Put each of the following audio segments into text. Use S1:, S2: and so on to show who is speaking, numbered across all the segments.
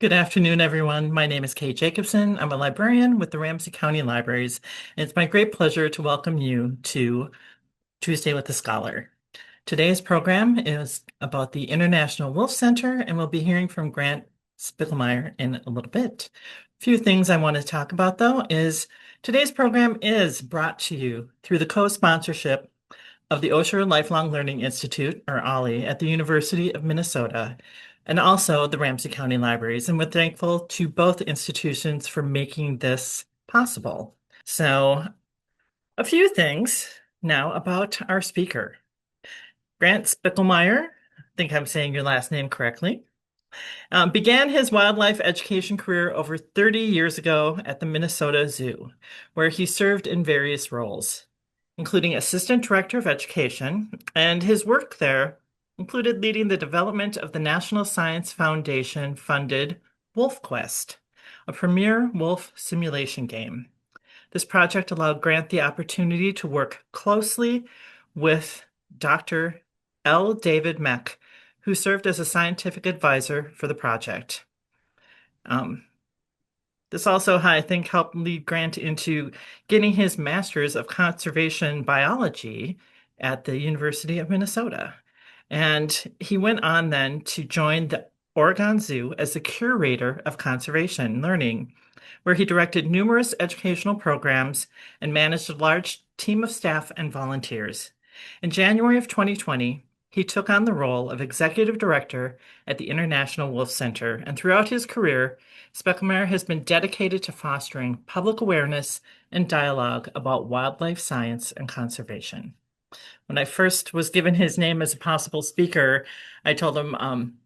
S1: Good afternoon, everyone. My name is Kate Jacobson. I'm a librarian with the Ramsey County Libraries, and it's my great pleasure to welcome you to Tuesday with the Scholar. Today's program is about the International Wolf Center, and we'll be hearing from Grant Spickelmier in a little bit. A few things I want to talk about, though, is today's program is brought to you through the co-sponsorship of the Osher Lifelong Learning Institute, or OLLI, at the University of Minnesota, and also the Ramsey County Libraries. And we're thankful to both institutions for making this possible. So, a few things now about our speaker. Grant Spickelmier, I think I'm saying your last name correctly, began his wildlife education career over 30 years ago at the Minnesota Zoo, where he served in various roles, including Assistant Director of Education, and his work there included leading the development of the National Science Foundation funded Wolf Quest, a premier wolf simulation game. This project allowed Grant the opportunity to work closely with Dr. L. David Meck, who served as a scientific advisor for the project. Um, this also, I think, helped lead Grant into getting his master's of conservation biology at the University of Minnesota. And he went on then to join the Oregon Zoo as the curator of conservation learning, where he directed numerous educational programs and managed a large team of staff and volunteers. In January of 2020, he took on the role of executive director at the International Wolf Center, and throughout his career, Spickelmier has been dedicated to fostering public awareness and dialogue about wildlife science and conservation. When I first was given his name as a possible speaker, I told him,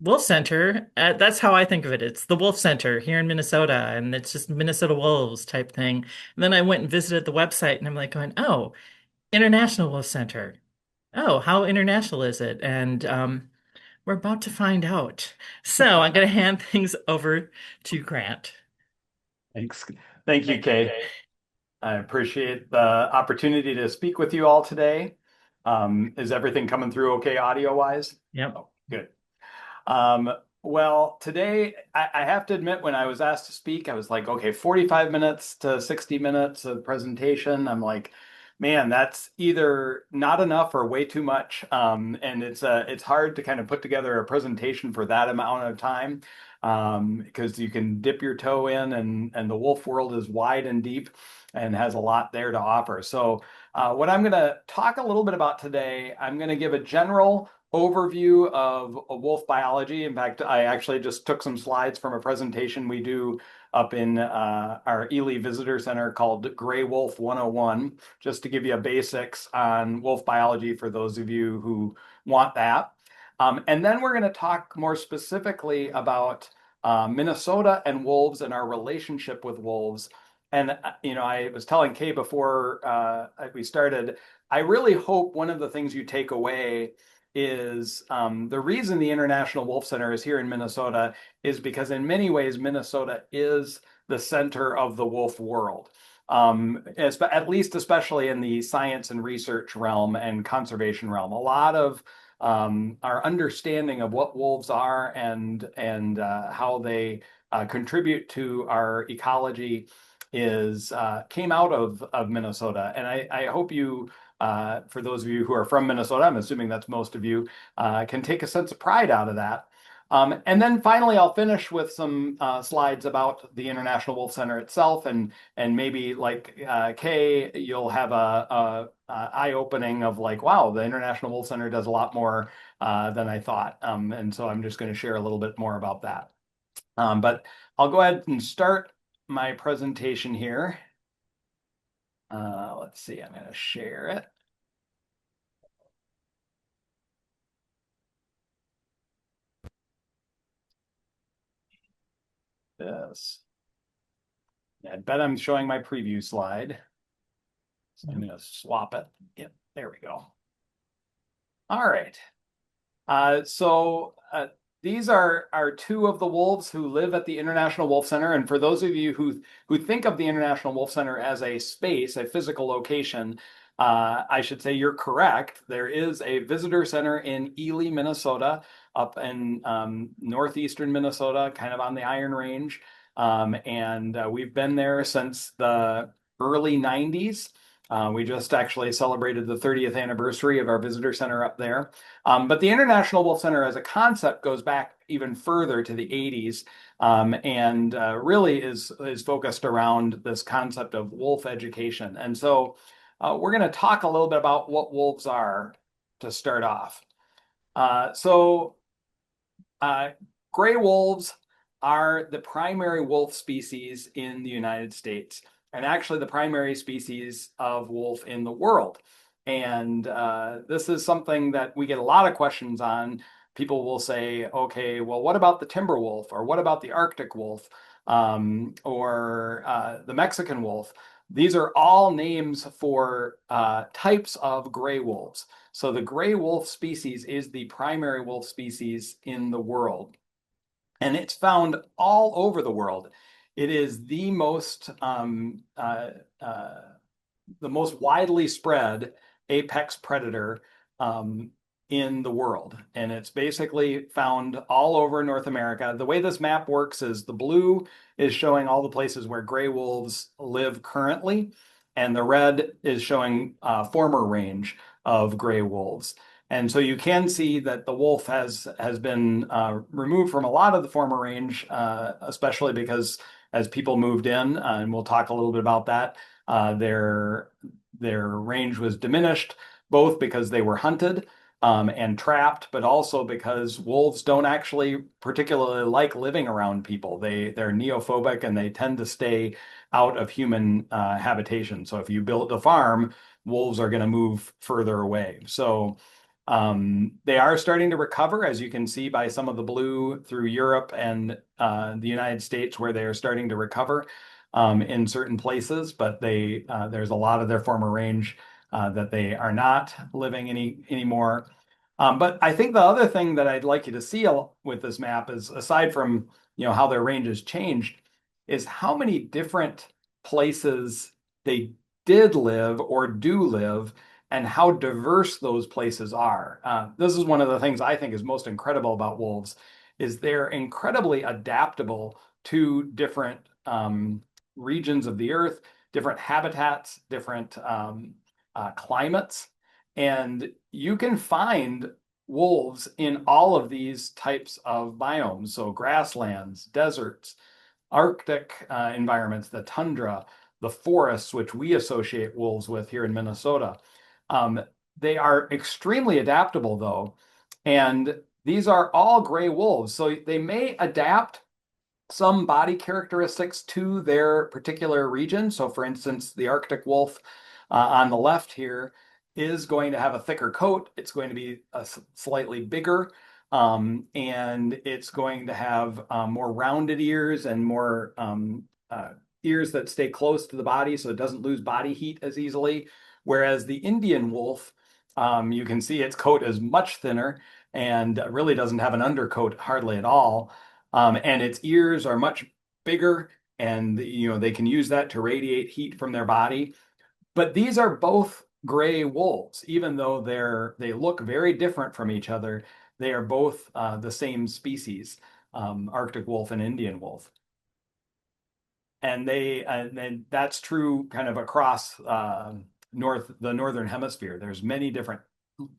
S1: Wolf Center, that's how I think of it. It's the Wolf Center here in Minnesota, and it's just Minnesota Wolves type thing. And then I went and visited the website, and I'm like going, oh, International Wolf Center. Oh, how international is it? And we're about to find out. So I'm going to hand things over to Grant.
S2: Thanks. Thank you, Kay. I appreciate the opportunity to speak with you all today. Is everything coming through okay audio-wise?
S1: Yep.
S2: Oh, good. Um, well, today I have to admit, when I was asked to speak, I was like, okay, 45 minutes to 60 minutes of presentation. I'm like, man, that's either not enough or way too much. And it's hard to kind of put together a presentation for that amount of time, because you can dip your toe in, and the wolf world is wide and deep and has a lot there to offer. So what I'm going to talk a little bit about today, I'm going to give a general overview of wolf biology. In fact, I actually just took some slides from a presentation we do up in our Ely Visitor Center called Gray Wolf 101, just to give you a basics on wolf biology for those of you who want that. And then we're going to talk more specifically about Minnesota and wolves and our relationship with wolves. And, I was telling Kay before we started, I really hope one of the things you take away is the reason the International Wolf Center is here in Minnesota is because in many ways, Minnesota is the center of the wolf world. At least especially in the science and research realm and conservation realm. A lot of our understanding of what wolves are and how they contribute to our ecology is came out of Minnesota. And I hope you for those of you who are from Minnesota, I'm assuming that's most of you, can take a sense of pride out of that. And then finally, I'll finish with some slides about the International Wolf Center itself, and maybe like Kay, you'll have a eye-opening of like, wow, the International Wolf Center does a lot more than I thought. And so I'm just going to share a little bit more about that. But I'll go ahead and start my presentation here. Let's see, I'm going to share it. This. I bet I'm showing my preview slide. So I'm going to swap it. Yep, there we go. All right. So these are two of the wolves who live at the International Wolf Center. And for those of you who think of the International Wolf Center as a space, a physical location, I should say you're correct. There is a visitor center in Ely, Minnesota, up in northeastern Minnesota, kind of on the Iron Range. And we've been there since the early 90s. We just actually celebrated the 30th anniversary of our visitor center up there. But the International Wolf Center as a concept goes back even further to the 80s, and really is focused around this concept of wolf education. And so we're going to talk a little bit about what wolves are to start off. So uh, gray wolves are the primary wolf species in the United States, and actually the primary species of wolf in the world. And this is something that we get a lot of questions on. People will say, okay, well, what about the timber wolf? Or what about the Arctic wolf? Or the Mexican wolf? These are all names for types of gray wolves. So the gray wolf species is the primary wolf species in the world, and it's found all over the world. It is the most widely spread apex predator um, in the world. And it's basically found all over North America. The way this map works is the blue is showing all the places where gray wolves live currently, and the red is showing former range of gray wolves. And so you can see that the wolf has been removed from a lot of the former range, especially because as people moved in, and we'll talk a little bit about that, uh, their their range was diminished, both because they were hunted and trapped, but also because wolves don't actually particularly like living around people. They're neophobic and they tend to stay out of human habitation. So if you build a farm, wolves are going to move further away. So they are starting to recover, as you can see by some of the blue through Europe and the United States, where they are starting to recover in certain places, but there's a lot of their former range that they are not living anymore. But I think the other thing that I'd like you to see with this map is, aside from how their range has changed, is how many different places they did live or do live, and how diverse those places are. This is one of the things I think is most incredible about wolves, is they're incredibly adaptable to different regions of the earth, different habitats, different climates, and you can find wolves in all of these types of biomes. So grasslands, deserts, Arctic environments, the tundra, the forests, which we associate wolves with here in Minnesota. Um, they are extremely adaptable, though, and these are all gray wolves. So they may adapt some body characteristics to their particular region. So, for instance, the Arctic wolf on the left here is going to have a thicker coat. It's going to be slightly bigger, and it's going to have more rounded ears and more ears that stay close to the body so it doesn't lose body heat as easily. Whereas the Indian wolf, you can see its coat is much thinner and really doesn't have an undercoat hardly at all. And its ears are much bigger, and they can use that to radiate heat from their body. But these are both gray wolves, even though they look very different from each other. They are both the same species, Arctic wolf and Indian wolf. And that's true kind of across the northern hemisphere. There's many different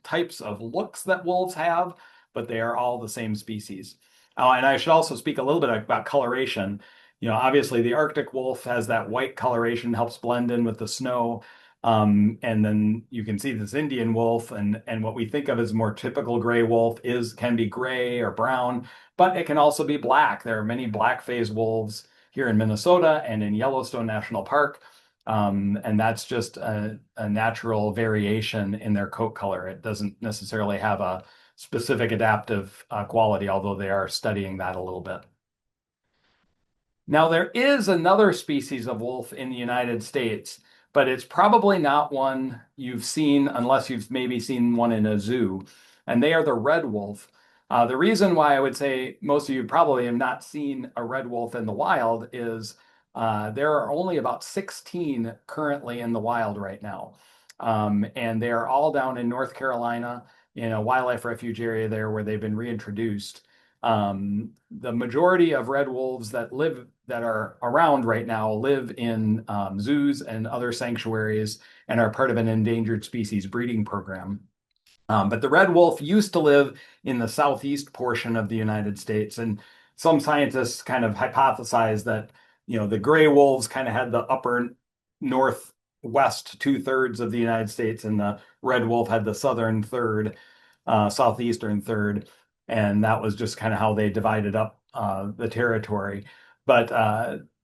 S2: types of looks that wolves have, but they are all the same species. Oh, and I should also speak a little bit about coloration. Obviously the Arctic wolf has that white coloration, helps blend in with the snow. And then you can see this Indian wolf, and what we think of as more typical gray wolf can be gray or brown, but it can also be black. There are many black phase wolves here in Minnesota and in Yellowstone National Park. And that's just a natural variation in their coat color. It doesn't necessarily have a specific adaptive quality, although they are studying that a little bit. Now, there is another species of wolf in the United States, but it's probably not one you've seen unless you've maybe seen one in a zoo, and they are the red wolf. The reason why I would say most of you probably have not seen a red wolf in the wild is there are only about 16 currently in the wild right now. And they are all down in North Carolina. in a wildlife refuge area there where they've been reintroduced. The majority of red wolves that are around right now live in zoos and other sanctuaries and are part of an endangered species breeding program. But the red wolf used to live in the southeast portion of the United States, and some scientists kind of hypothesize that, the gray wolves kind of had the upper northwest two-thirds of the United States, and the red wolf had the southern third, southeastern third, and that was just kind of how they divided up the territory. But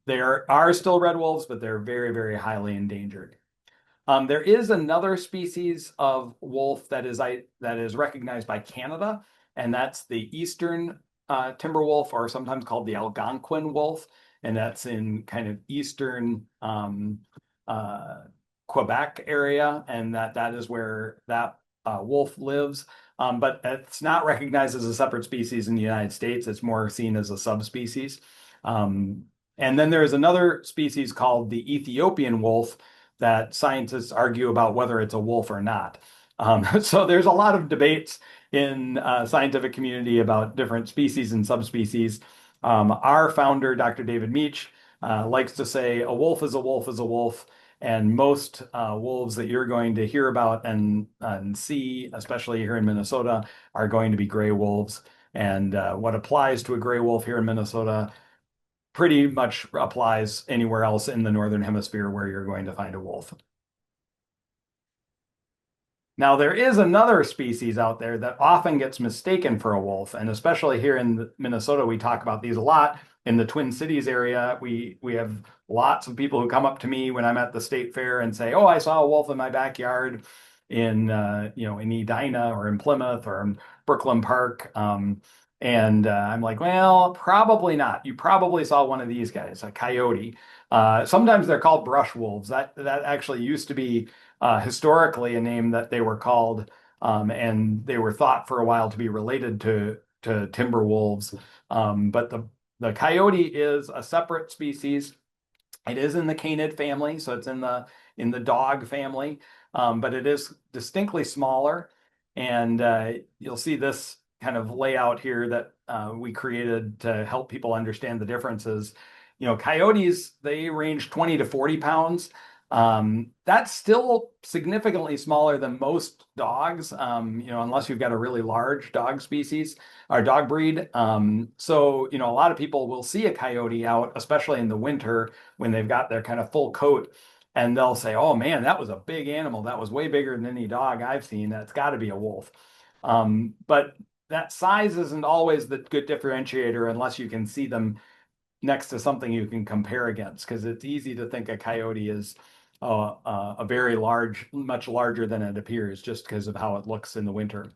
S2: there are still red wolves, but they're very, very highly endangered. There is another species of wolf that is recognized by Canada, and that's the eastern timber wolf, or sometimes called the Algonquin wolf, and that's in kind of eastern uh, Quebec area, and that is where that wolf lives. But it's not recognized as a separate species in the United States. It's more seen as a subspecies. And then there's another species called the Ethiopian wolf that scientists argue about whether it's a wolf or not. So there's a lot of debates in scientific community about different species and subspecies. Our founder, Dr. David Meach, likes to say a wolf is a wolf is a wolf. And most wolves that you're going to hear about and see, especially here in Minnesota, are going to be gray wolves. And what applies to a gray wolf here in Minnesota pretty much applies anywhere else in the Northern Hemisphere where you're going to find a wolf. Now, there is another species out there that often gets mistaken for a wolf, and especially here in Minnesota, we talk about these a lot. In the Twin Cities area, we have lots of people who come up to me when I'm at the state fair and say, "Oh, I saw a wolf in my backyard in in Edina or in Plymouth or in Brooklyn Park." And I'm like, "Well, probably not. You probably saw one of these guys, a coyote." Sometimes they're called brush wolves. That actually used to be historically a name that they were called, and they were thought for a while to be related to timber wolves. But the coyote is a separate species. It is in the canid family, so it's in the dog family, but it is distinctly smaller. And you'll see this kind of layout here that we created to help people understand the differences. Coyotes, they range 20 to 40 pounds. That's still significantly smaller than most dogs, unless you've got a really large dog species or dog breed. So, a lot of people will see a coyote out, especially in the winter when they've got their kind of full coat, and they'll say, "Oh man, that was a big animal. That was way bigger than any dog I've seen. That's got to be a wolf." But that size isn't always the good differentiator unless you can see them next to something you can compare against, because it's easy to think a coyote is a very large, much larger than it appears just because of how it looks in the winter.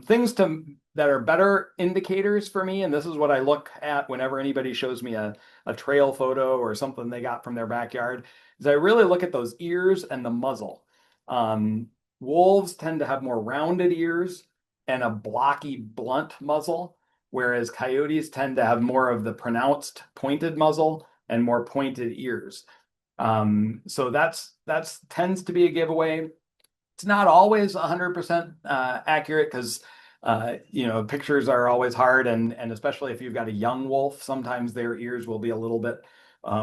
S2: Things that are better indicators for me, and this is what I look at whenever anybody shows me a trail photo or something they got from their backyard, is I really look at those ears and the muzzle. Um, Wolves tend to have more rounded ears and a blocky, blunt muzzle, whereas coyotes tend to have more of the pronounced pointed muzzle and more pointed ears. So that's tends to be a giveaway. It's not always 100% accurate because pictures are always hard, and especially if you've got a young wolf, sometimes their ears will be a little bit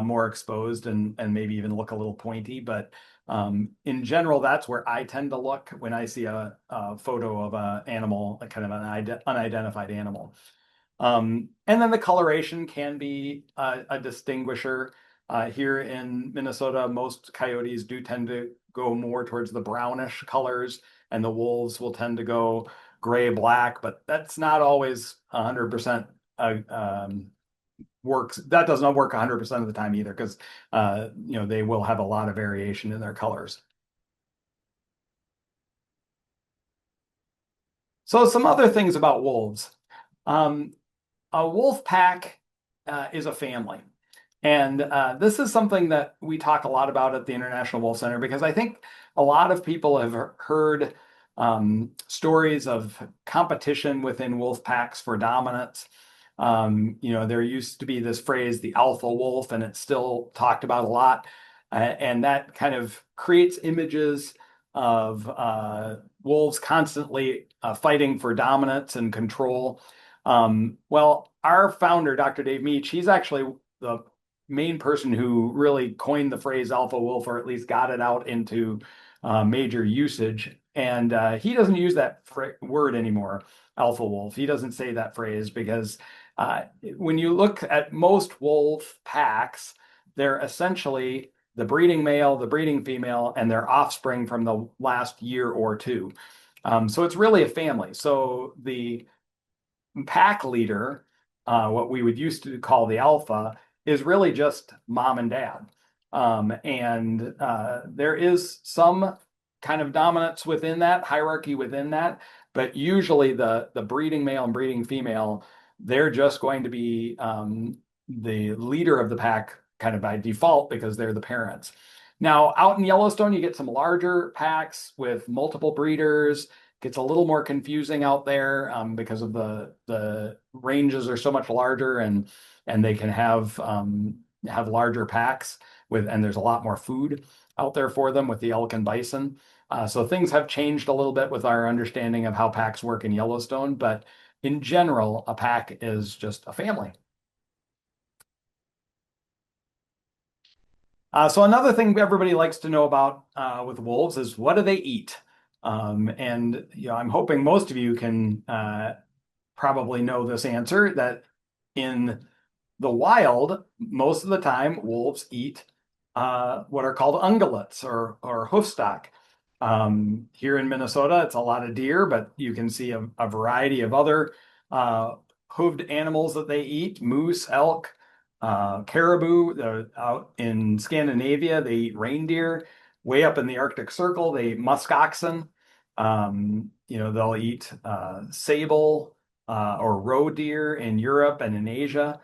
S2: more exposed and maybe even look a little pointy. But in general, that's where I tend to look when I see a photo of an animal, a kind of an unidentified animal. And then the coloration can be a distinguisher. Here in Minnesota, most coyotes do tend to go more towards the brownish colors, and the wolves will tend to go gray, black, but that's not always 100% works. That does not work 100% of the time either, because they will have a lot of variation in their colors. So some other things about wolves. Um, a wolf pack is a family. And this is something that we talk a lot about at the International Wolf Center, because I think a lot of people have heard stories of competition within wolf packs for dominance. There used to be this phrase, the alpha wolf, and it's still talked about a lot. And that kind of creates images of wolves constantly fighting for dominance and control. Well, our founder, Dr. Dave Meach, he's actually the main person who really coined the phrase alpha wolf, or at least got it out into major usage. And he doesn't use that word anymore, alpha wolf. He doesn't say that phrase because when you look at most wolf packs, they're essentially the breeding male, the breeding female, and their offspring from the last year or two. So it's really a family. So the pack leader, what we would used to call the alpha, is really just mom and dad. And there is some kind of dominance within that, hierarchy within that, but usually the breeding male and breeding female, they're just going to be the leader of the pack kind of by default because they're the parents. Now, out in Yellowstone, you get some larger packs with multiple breeders. Gets a little more confusing out there because of the ranges are so much larger, and they can have larger packs and there's a lot more food out there for them with the elk and bison. So things have changed a little bit with our understanding of how packs work in Yellowstone, but in general, a pack is just a family. So another thing everybody likes to know about with wolves is what do they eat? And I'm hoping most of you can probably know this answer that in the wild, most of the time, wolves eat what are called ungulates or hoofstock. Here in Minnesota, it's a lot of deer, but you can see a variety of other uh, hooved animals that they eat: moose, elk, caribou. Out in Scandinavia, they eat reindeer. Way up in the Arctic Circle, they eat musk oxen. They'll eat sable or roe deer in Europe and in Asia.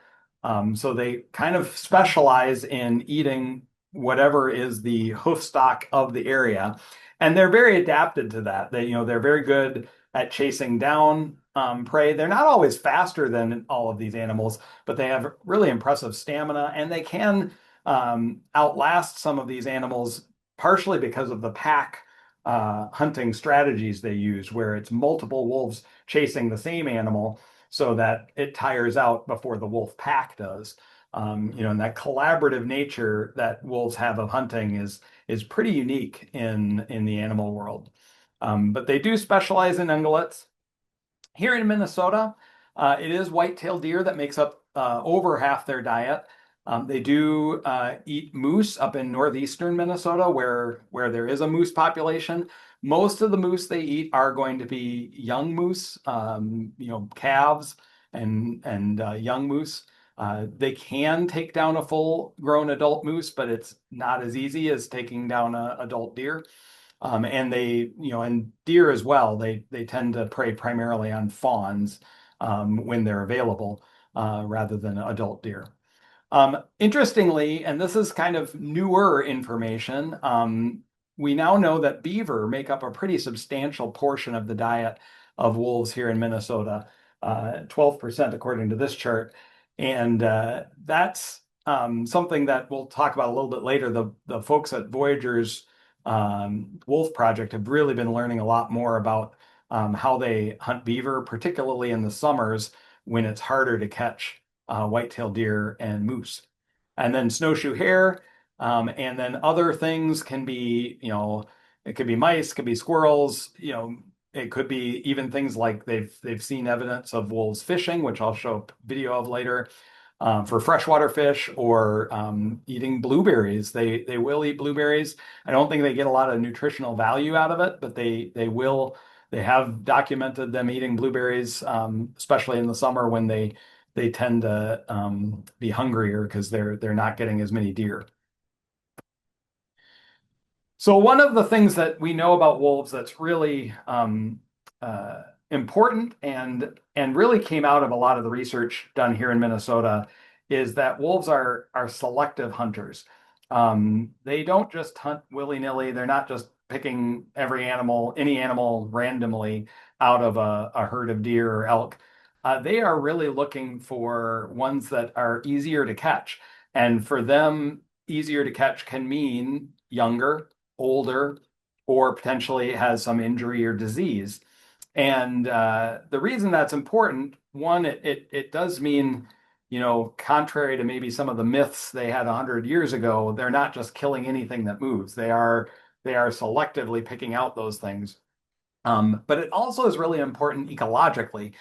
S2: So they kind of specialize in eating whatever is the hoof stock of the area. And they're very adapted to that. They're very good at chasing down prey. They're not always faster than all of these animals, but they have really impressive stamina, and they can outlast some of these animals partially because of the pack hunting strategies they use, where it's multiple wolves chasing the same animal so that it tires out before the wolf pack does. And that collaborative nature that wolves have of hunting is pretty unique in the animal world. But they do specialize in ungulates. Here in Minnesota, it is white-tailed deer that makes up over half their diet. They do eat moose up in northeastern Minnesota, where there is a moose population. Most of the moose they eat are going to be young moose, calves and young moose. They can take down a full-grown adult moose, but it's not as easy as taking down an adult deer. And deer as well, they tend to prey primarily on fawns when they're available, rather than adult deer. Interestingly, and this is kind of newer information, we now know that beaver make up a pretty substantial portion of the diet of wolves here in Minnesota, 12% according to this chart. And that's something that we'll talk about a little bit later. The folks at Voyager's Wolf Project have really been learning a lot more about how they hunt beaver, particularly in the summers when it's harder to catch white-tailed deer and moose. And then snowshoe hare, and then other things can be, it could be mice, could be squirrels, it could be even things like they've seen evidence of wolves fishing, which I'll show a video of later, for freshwater fish, or eating blueberries. They will eat blueberries. I don't think they get a lot of nutritional value out of it, but they will. They have documented them eating blueberries, especially in the summer when they tend to be hungrier because they're not getting as many deer. So one of the things that we know about wolves that's really important and really came out of a lot of the research done here in Minnesota is that wolves are selective hunters. They don't just hunt willy-nilly. They're not just picking any animal randomly out of a herd of deer or elk. They are really looking for ones that are easier to catch. And for them, easier to catch can mean younger, older, or potentially has some injury or disease. And the reason that's important, one, it does mean, contrary to maybe some of the myths they had 100 years ago, they're not just killing anything that moves. They are selectively picking out those things. But it also is really important ecologically,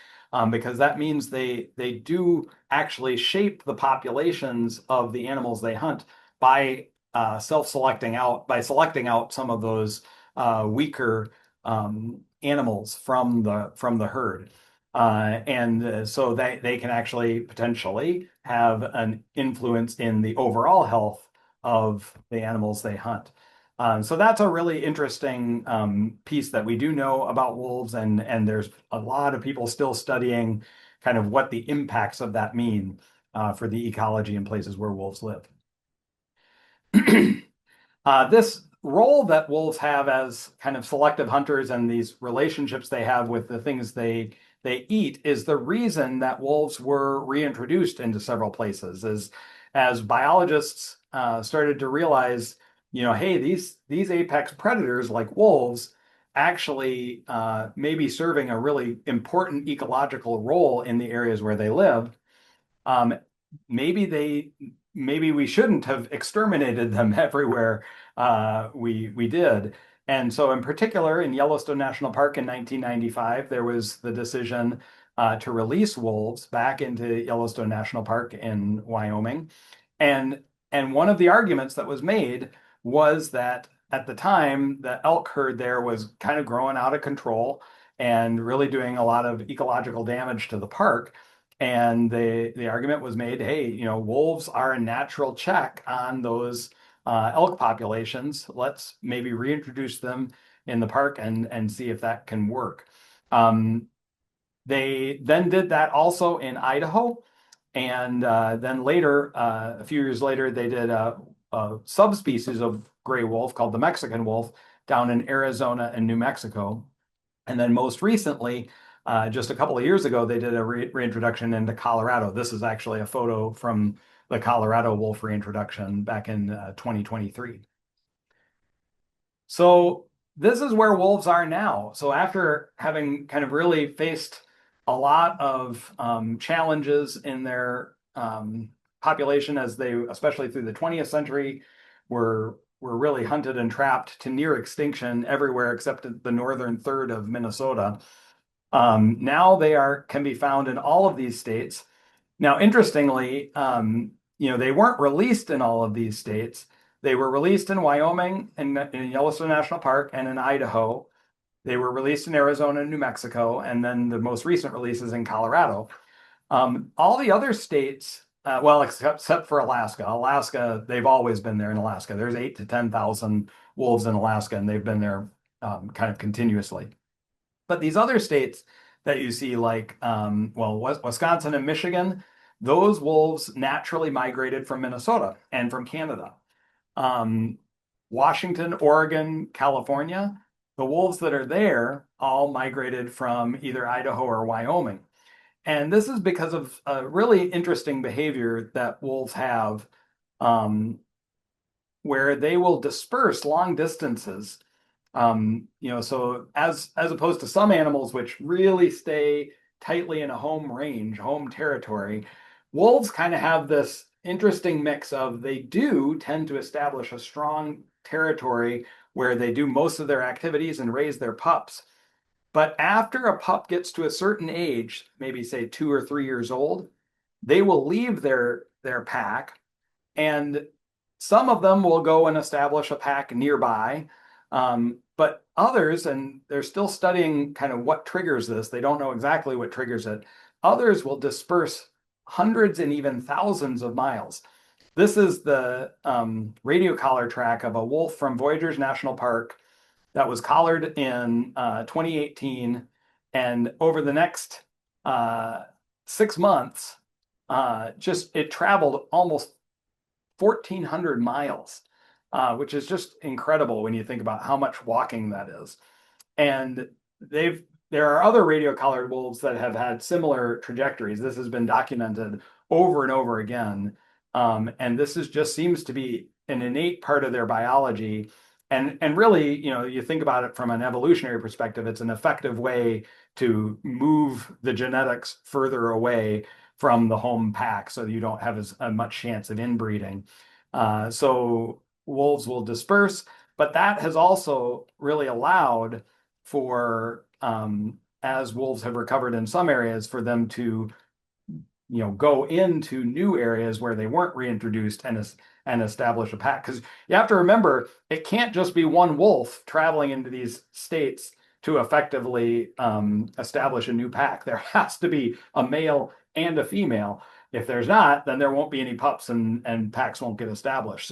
S2: because that means they do actually shape the populations of the animals they hunt by selecting out some of those weaker animals from the herd. And so they can actually potentially have an influence in the overall health of the animals they hunt. So that's a really interesting piece that we do know about wolves, and there's a lot of people still studying kind of what the impacts of that mean for the ecology in places where wolves live. This role that wolves have as kind of selective hunters and these relationships they have with the things they eat is the reason that wolves were reintroduced into several places. As biologists started to realize, hey, these apex predators like wolves actually may be serving a really important ecological role in the areas where they live. um, maybe we shouldn't have exterminated them everywhere we did. And so, in particular, in Yellowstone National Park in 1995, there was the decision to release wolves back into Yellowstone National Park in Wyoming. And and one of the arguments that was made was that at the time, the elk herd there was kind of growing out of control and really doing a lot of ecological damage to the park. And the argument was made, hey, wolves are a natural check on those elk populations. Let's maybe reintroduce them in the park and see if that can work. Um, they then did that also in Idaho. And then later, a few years later, they did a subspecies of gray wolf called the Mexican wolf down in Arizona and New Mexico. And then most recently, just a couple of years ago, they did a reintroduction into Colorado. This is actually a photo from the Colorado wolf reintroduction back in 2023. So this is where wolves are now. So after having kind of really faced a lot of challenges in their population, as they, especially through the 20th century, were really hunted and trapped to near extinction everywhere except the northern third of Minnesota. Now can be found in all of these states. Now, interestingly, they weren't released in all of these states. They were released in Wyoming and in Yellowstone National Park and in Idaho. They were released in Arizona and New Mexico, and then the most recent releases in Colorado. All the other states, well, except for Alaska. Alaska, they've always been there in Alaska. There's 8 to 10,000 wolves in Alaska, and they've been there kind of continuously. But these other states that you see, like, Wisconsin and Michigan, those wolves naturally migrated from Minnesota and from Canada. Um, Washington, Oregon, California, the wolves that are there all migrated from either Idaho or Wyoming. And this is because of a really interesting behavior that wolves have, um, where they will disperse long distances. So as opposed to some animals which really stay tightly in a home range, home territory, wolves kind of have this interesting mix of they do tend to establish a strong territory where they do most of their activities and raise their pups. But after a pup gets to a certain age, maybe say 2 or 3 years old, they will leave their pack, and some of them will go and establish a pack nearby. But others, and they're still studying kind of what triggers this, they don't know exactly what triggers it. Others will disperse hundreds and even thousands of miles. This is the radio collar track of a wolf from Voyageurs National Park that was collared in 2018. And over the next 6 months, just it traveled almost 1,400 miles, which is just incredible when you think about how much walking that is. And there are other radio-collared wolves that have had similar trajectories. This has been documented over and over again. And this just seems to be an innate part of their biology. And really, you think about it from an evolutionary perspective, it's an effective way to move the genetics further away from the home pack so you don't have as much chance of inbreeding. So wolves will disperse, but that has also really allowed for, as wolves have recovered in some areas, for them to go into new areas where they weren't reintroduced and establish a pack. Because you have to remember, it can't just be one wolf traveling into these states to effectively establish a new pack. There has to be a male and a female. If there's not, then there won't be any pups and packs won't get established.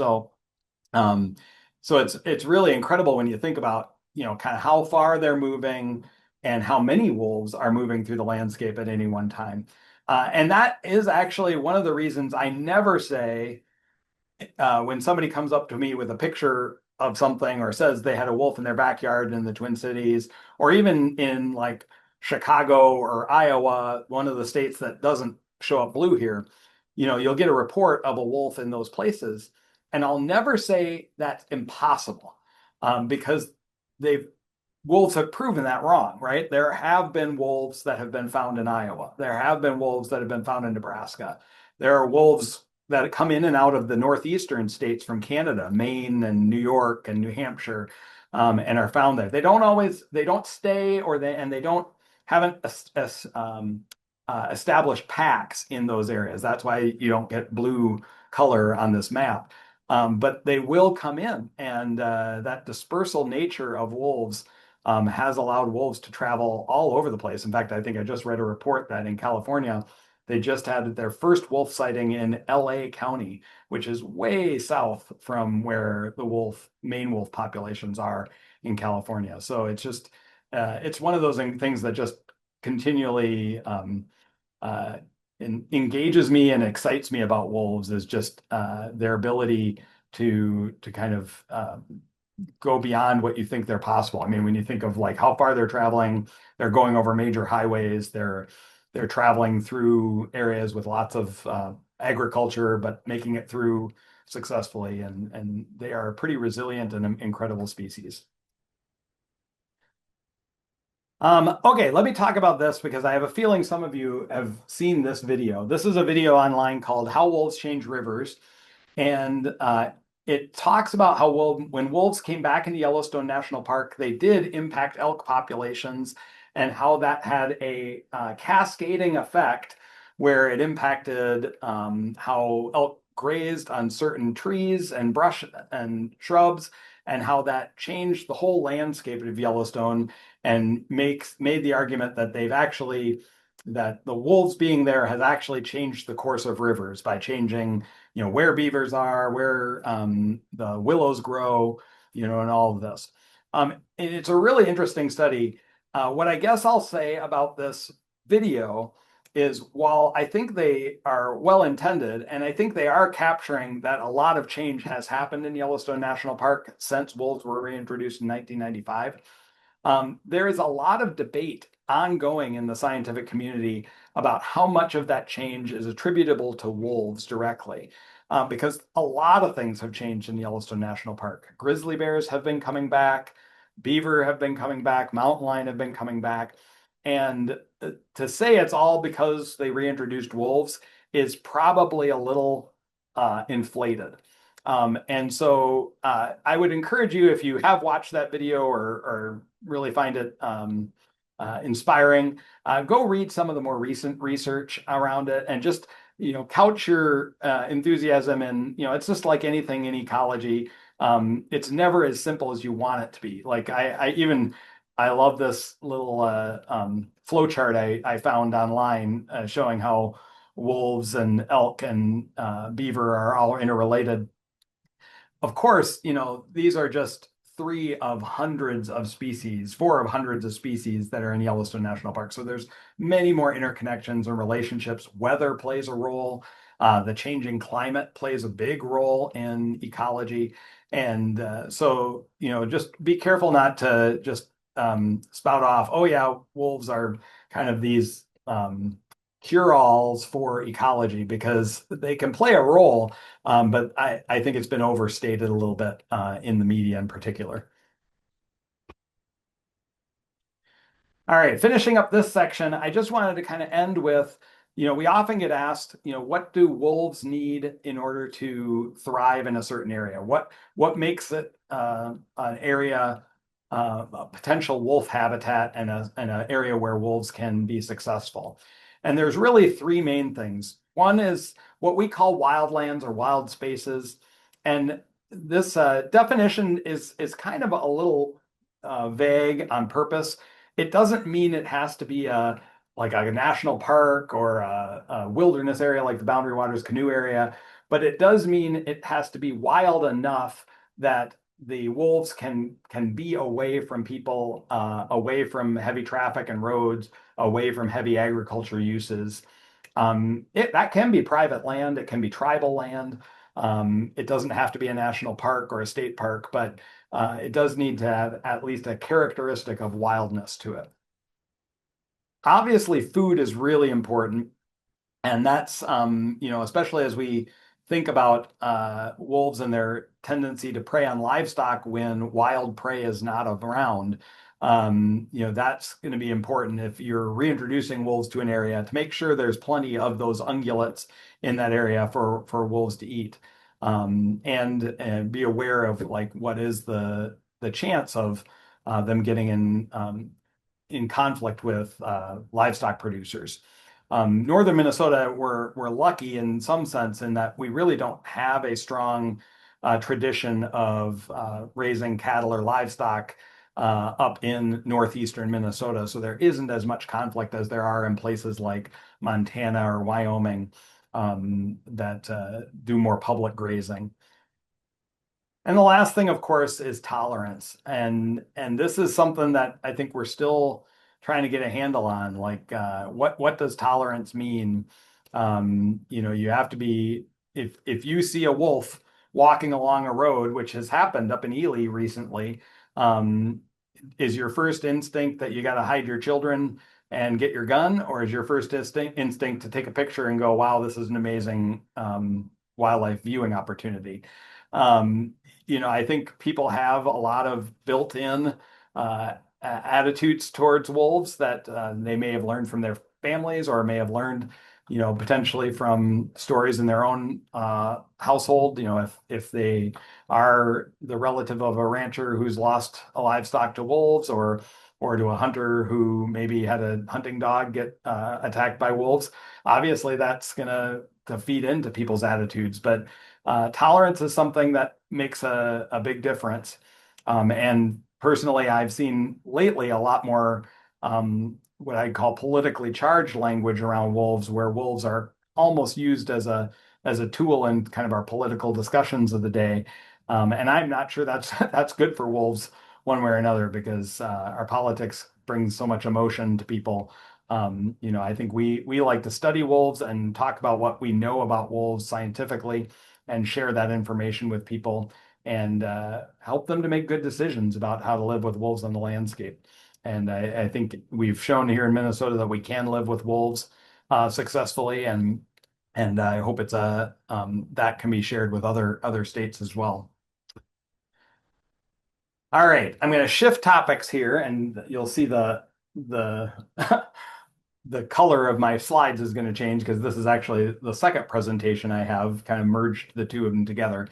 S2: Um, so it's really incredible when you think about, kind of how far they're moving and how many wolves are moving through the landscape at any one time. And that is actually one of the reasons I never say, when somebody comes up to me with a picture of something or says they had a wolf in their backyard in the Twin Cities, or even in like Chicago or Iowa, one of the states that doesn't show up blue here, you'll get a report of a wolf in those places. And I'll never say that's impossible, because they've wolves have proven that wrong, right? There have been wolves that have been found in Iowa. There have been wolves that have been found in Nebraska. There are wolves that come in and out of the northeastern states from Canada, Maine and New York and New Hampshire, and are found there. They don't stay, and they don't haven't established packs in those areas. That's why you don't get blue color on this map. But they will come in, and that dispersal nature of wolves has allowed wolves to travel all over the place. In fact, I think I just read a report that in California, they just had their first wolf sighting in LA County, which is way south from where the main wolf populations are in California. So it's one of those things that just continually uh, engages me and excites me about wolves, is just their ability to kind of go beyond what you think they're possible. I mean, when you think of like how far they're traveling, they're going over major highways, they're traveling through areas with lots of agriculture, but making it through successfully, and they are a pretty resilient and incredible species. Okay, let me talk about this because I have a feeling some of you have seen this video. This is a video online called How Wolves Change Rivers. And it talks about how when wolves came back into Yellowstone National Park, they did impact elk populations, and how that had a cascading effect where it impacted how elk grazed on certain trees and brush and shrubs, and how that changed the whole landscape of Yellowstone, and made the argument that that the wolves being there has actually changed the course of rivers by changing, where beavers are, where the willows grow, and all of this. And it's a really interesting study. What I guess I'll say about this video is, while I think they are well intended, and I think they are capturing that a lot of change has happened in Yellowstone National Park since wolves were reintroduced in 1995, there is a lot of debate ongoing in the scientific community about how much of that change is attributable to wolves directly. Because a lot of things have changed in Yellowstone National Park. Grizzly bears have been coming back, beaver have been coming back, mountain lion have been coming back. And to say it's all because they reintroduced wolves is probably a little inflated. And so I would encourage you, if you have watched that video or really find it inspiring, go read some of the more recent research around it, and just couch your enthusiasm. And it's just like anything in ecology. It's never as simple as you want it to be. Like I love this little flow chart I found online, showing how wolves and elk and beaver are all interrelated. Of course, these are just three of hundreds of species, four of hundreds of species that are in Yellowstone National Park. So there's many more interconnections and relationships. Weather plays a role. The changing climate plays a big role in ecology. And so, just be careful not to just spout off, oh yeah, wolves are kind of these cure-alls for ecology because they can play a role, but I think it's been overstated a little bit in the media in particular. All right, finishing up this section, I just wanted to kind of end with, we often get asked, what do wolves need in order to thrive in a certain area? What makes it an area, a potential wolf habitat and an area where wolves can be successful? And there's really three main things. One is what we call wildlands or wild spaces, and this definition is kind of a little vague on purpose. It doesn't mean it has to be like a national park or a wilderness area like the Boundary Waters Canoe area, but it does mean it has to be wild enough that the wolves can be away from people, away from heavy traffic and roads, away from heavy agriculture uses. That can be private land, it can be tribal land. It doesn't have to be a national park or a state park, but it does need to have at least a characteristic of wildness to it. Obviously, food is really important, and that's especially as we think about wolves and their tendency to prey on livestock when wild prey is not around. That's going to be important if you're reintroducing wolves to an area to make sure there's plenty of those ungulates in that area for wolves to eat. And be aware of like what is the chance of them getting in conflict with livestock producers. Northern Minnesota, we're lucky in some sense in that we really don't have a strong tradition of raising cattle or livestock up in northeastern Minnesota. So there isn't as much conflict as there are in places like Montana or Wyoming that do more public grazing. And the last thing, of course, is tolerance. And this is something that I think we're still trying to get a handle on. Like, what does tolerance mean? You have to be if you see a wolf walking along a road, which has happened up in Ely recently, um, is your first instinct that you got to hide your children and get your gun, or is your first instinct to take a picture and go, "Wow, this is an amazing wildlife viewing opportunity"? Um, I think people have a lot of built-in attitudes towards wolves that they may have learned from their families or may have learned, potentially from stories in their own household. If they are the relative of a rancher who's lost a livestock to wolves or to a hunter who maybe had a hunting dog get attacked by wolves, obviously that's gonna to feed into people's attitudes. But tolerance is something that makes a big difference. And personally, I've seen lately a lot more what I call politically charged language around wolves, where wolves are almost used as a tool in kind of our political discussions of the day. And I'm not sure that's that's good for wolves one way or another because our politics brings so much emotion to people. I think we like to study wolves and talk about what we know about wolves scientifically and share that information with people and help them to make good decisions about how to live with wolves on the landscape. And I think we've shown here in Minnesota that we can live with wolves successfully, and I hope it's that can be shared with other states as well. All right, I'm going to shift topics here, and you'll see the the color of my slides is going to change because this is actually the second presentation I have kind of merged the two of them together.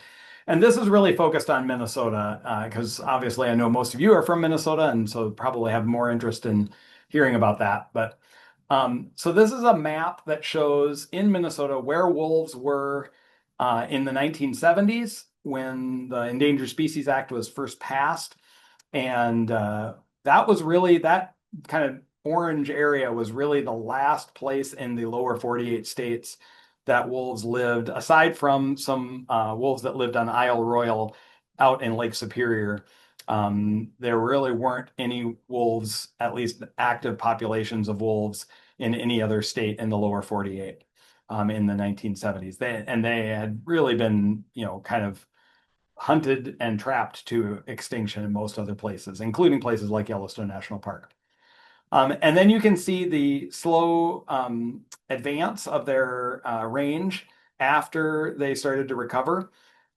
S2: And this is really focused on Minnesota because obviously I know most of you are from Minnesota and so probably have more interest in hearing about that. But so this is a map that shows in Minnesota where wolves were in the 1970s when the Endangered Species Act was first passed. And that was really that kind of orange area was really the last place in the lower 48 states that wolves lived, aside from some wolves that lived on Isle Royal out in Lake Superior. There really weren't any wolves, at least active populations of wolves, in any other state in the lower 48 in the 1970s. They had really been, kind of hunted and trapped to extinction in most other places, including places like Yellowstone National Park. And then you can see the slow advance of their range after they started to recover.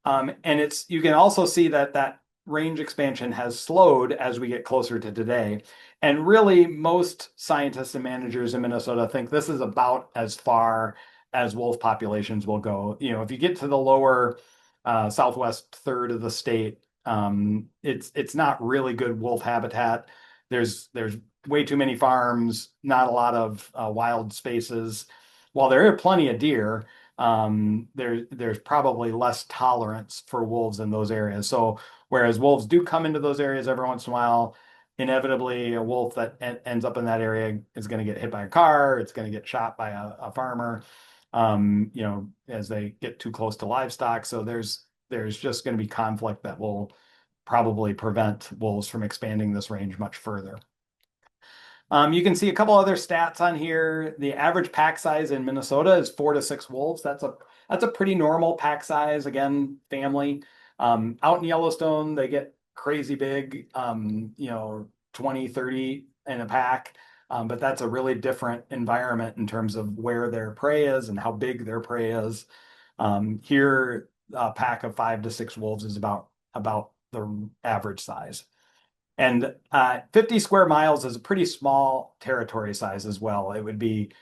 S2: And you can also see that that range expansion has slowed as we get closer to today. And really, most scientists and managers in Minnesota think this is about as far as wolf populations will go. If you get to the lower southwest third of the state, it's not really good wolf habitat. There's way too many farms, not a lot of wild spaces. While there are plenty of deer, there's probably less tolerance for wolves in those areas. So whereas wolves do come into those areas every once in a while, inevitably a wolf that ends up in that area is going to get hit by a car. It's going to get shot by a farmer, as they get too close to livestock. So there's just going to be conflict that will probably prevent wolves from expanding this range much further. You can see a couple other stats on here. The average pack size in Minnesota is 4 to 6 wolves. That's a pretty normal pack size. Again, family. Out in Yellowstone, they get crazy big, 20, 30 in a pack. But that's a really different environment in terms of where their prey is and how big their prey is. Here, a pack of 5 to 6 wolves is about the average size. And 50 square miles is a pretty small territory size as well. It would be,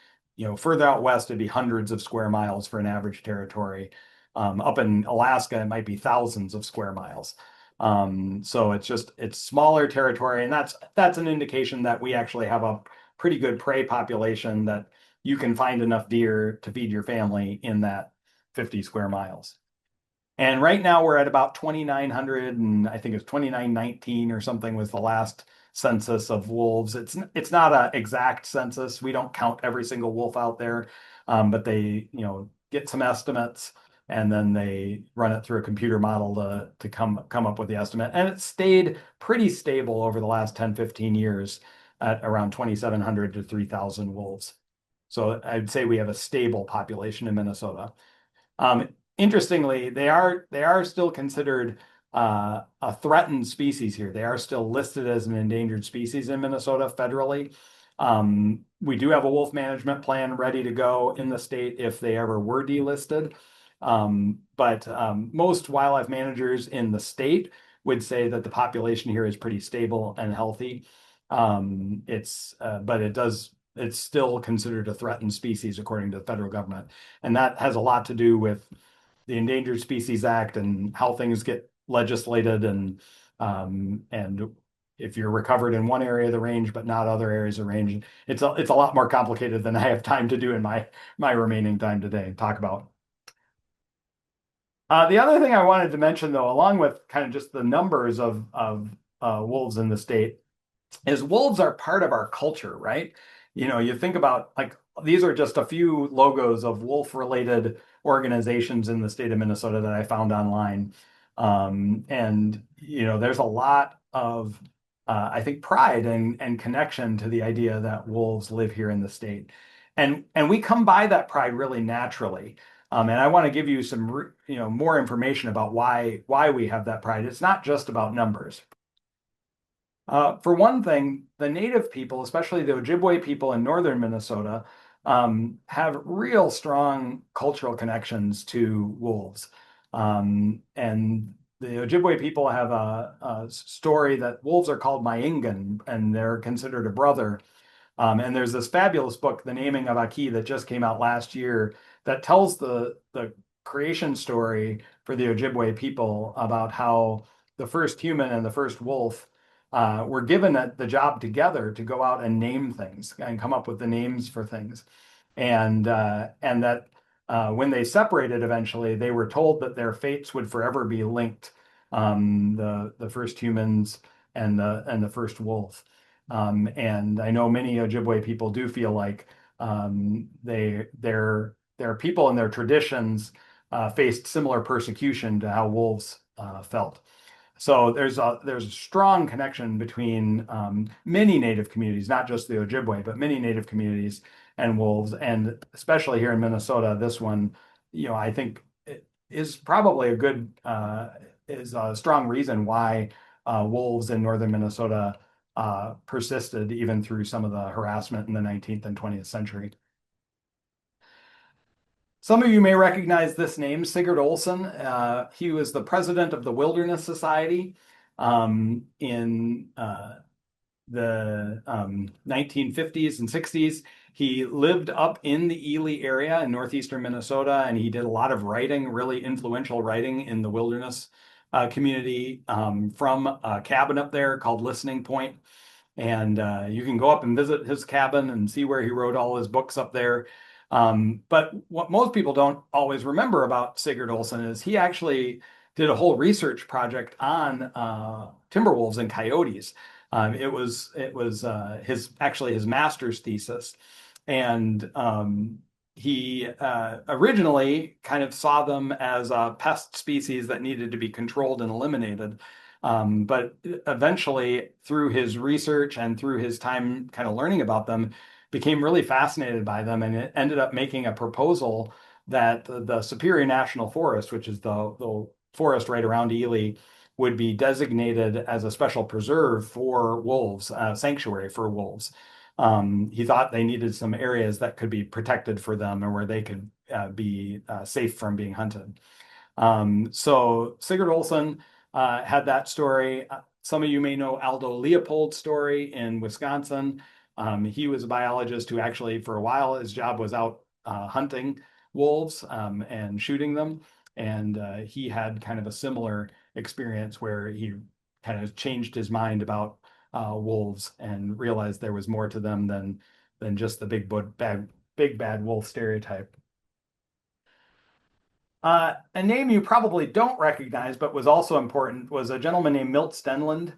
S2: further out west, it'd be hundreds of square miles for an average territory. Up in Alaska, it might be thousands of square miles. So it's smaller territory, and that's an indication that we actually have a pretty good prey population that you can find enough deer to feed your family in that 50 square miles. And right now we're at about 2,900, and I think it's 2,919 or something was the last census of wolves. It's not an exact census. We don't count every single wolf out there, but they get some estimates and then they run it through a computer model to come up with the estimate. And it stayed pretty stable over the last 10, 15 years at around 2,700 to 3,000 wolves. So I'd say we have a stable population in Minnesota. Interestingly, they are still considered a threatened species here. They are still listed as an endangered species in Minnesota federally. We do have a wolf management plan ready to go in the state if they ever were delisted. But most wildlife managers in the state would say that the population here is pretty stable and healthy. But it's still considered a threatened species according to the federal government. And that has a lot to do with the Endangered Species Act and how things get legislated and if you're recovered in one area of the range but not other areas of range, it's a lot more complicated than I have time to do in my remaining time today talk about. The other thing I wanted to mention though, along with kind of just the numbers of wolves in the state, is wolves are part of our culture, right? You think about like these are just a few logos of wolf-related organizations in the state of Minnesota that I found online. And there's a lot of I think pride and connection to the idea that wolves live here in the state. And we come by that pride really naturally. And I want to give you some more information about why we have that pride. It's not just about numbers. For one thing, the native people, especially the Ojibwe people in northern Minnesota, have real strong cultural connections to wolves. And the Ojibwe people have a story that wolves are called Maingan, and they're considered a brother. And there's this fabulous book, The Naming of Aki, that just came out last year that tells the creation story for the Ojibwe people about how the first human and the first wolf were given the job together to go out and name things and come up with the names for things. And that when they separated eventually, they were told that their fates would forever be linked, the first humans and the first wolf. And I know many Ojibwe people do feel like their people and their traditions faced similar persecution to how wolves felt. So there's a strong connection between many Native communities, not just the Ojibwe, but many Native communities and wolves, and especially here in Minnesota, this one, I think is probably is a strong reason why wolves in northern Minnesota persisted even through some of the harassment in the 19th and 20th century. Some of you may recognize this name, Sigurd Olson. He was the president of the Wilderness Society in the 1950s and 60s. He lived up in the Ely area in northeastern Minnesota, and he did a lot of writing, really influential writing in the wilderness community from a cabin up there called Listening Point. And you can go up and visit his cabin and see where he wrote all his books up there. But what most people don't always remember about Sigurd Olson is he actually did a whole research project on timber wolves and coyotes. It was his actually his master's thesis, and he originally kind of saw them as a pest species that needed to be controlled and eliminated. But eventually, through his research and through his time kind of learning about them, became really fascinated by them, and it ended up making a proposal that the Superior National Forest, which is the forest right around Ely, would be designated as a special preserve for wolves, sanctuary for wolves. He thought they needed some areas that could be protected for them and where they could be safe from being hunted. So Sigurd Olson had that story. Some of you may know Aldo Leopold's story in Wisconsin. He was a biologist who actually, for a while, his job was out hunting wolves and shooting them. And he had kind of a similar experience where he kind of changed his mind about wolves and realized there was more to them than just the big bad wolf stereotype. A name you probably don't recognize, but was also important, was a gentleman named Milt Stenlund.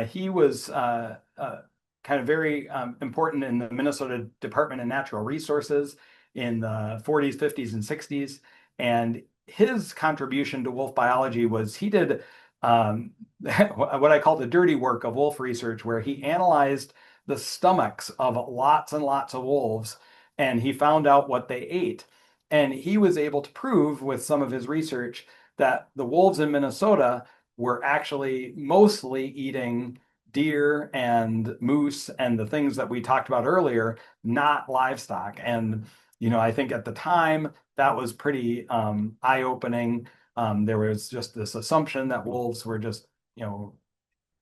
S2: He was kind of very important in the Minnesota Department of Natural Resources in the 40s, 50s, and 60s. And his contribution to wolf biology was he did what I call the dirty work of wolf research, where he analyzed the stomachs of lots and lots of wolves, and he found out what they ate. And he was able to prove with some of his research that the wolves in Minnesota were actually mostly eating deer and moose and the things that we talked about earlier, not livestock. And, I think at the time that was pretty eye-opening. There was just this assumption that wolves were just,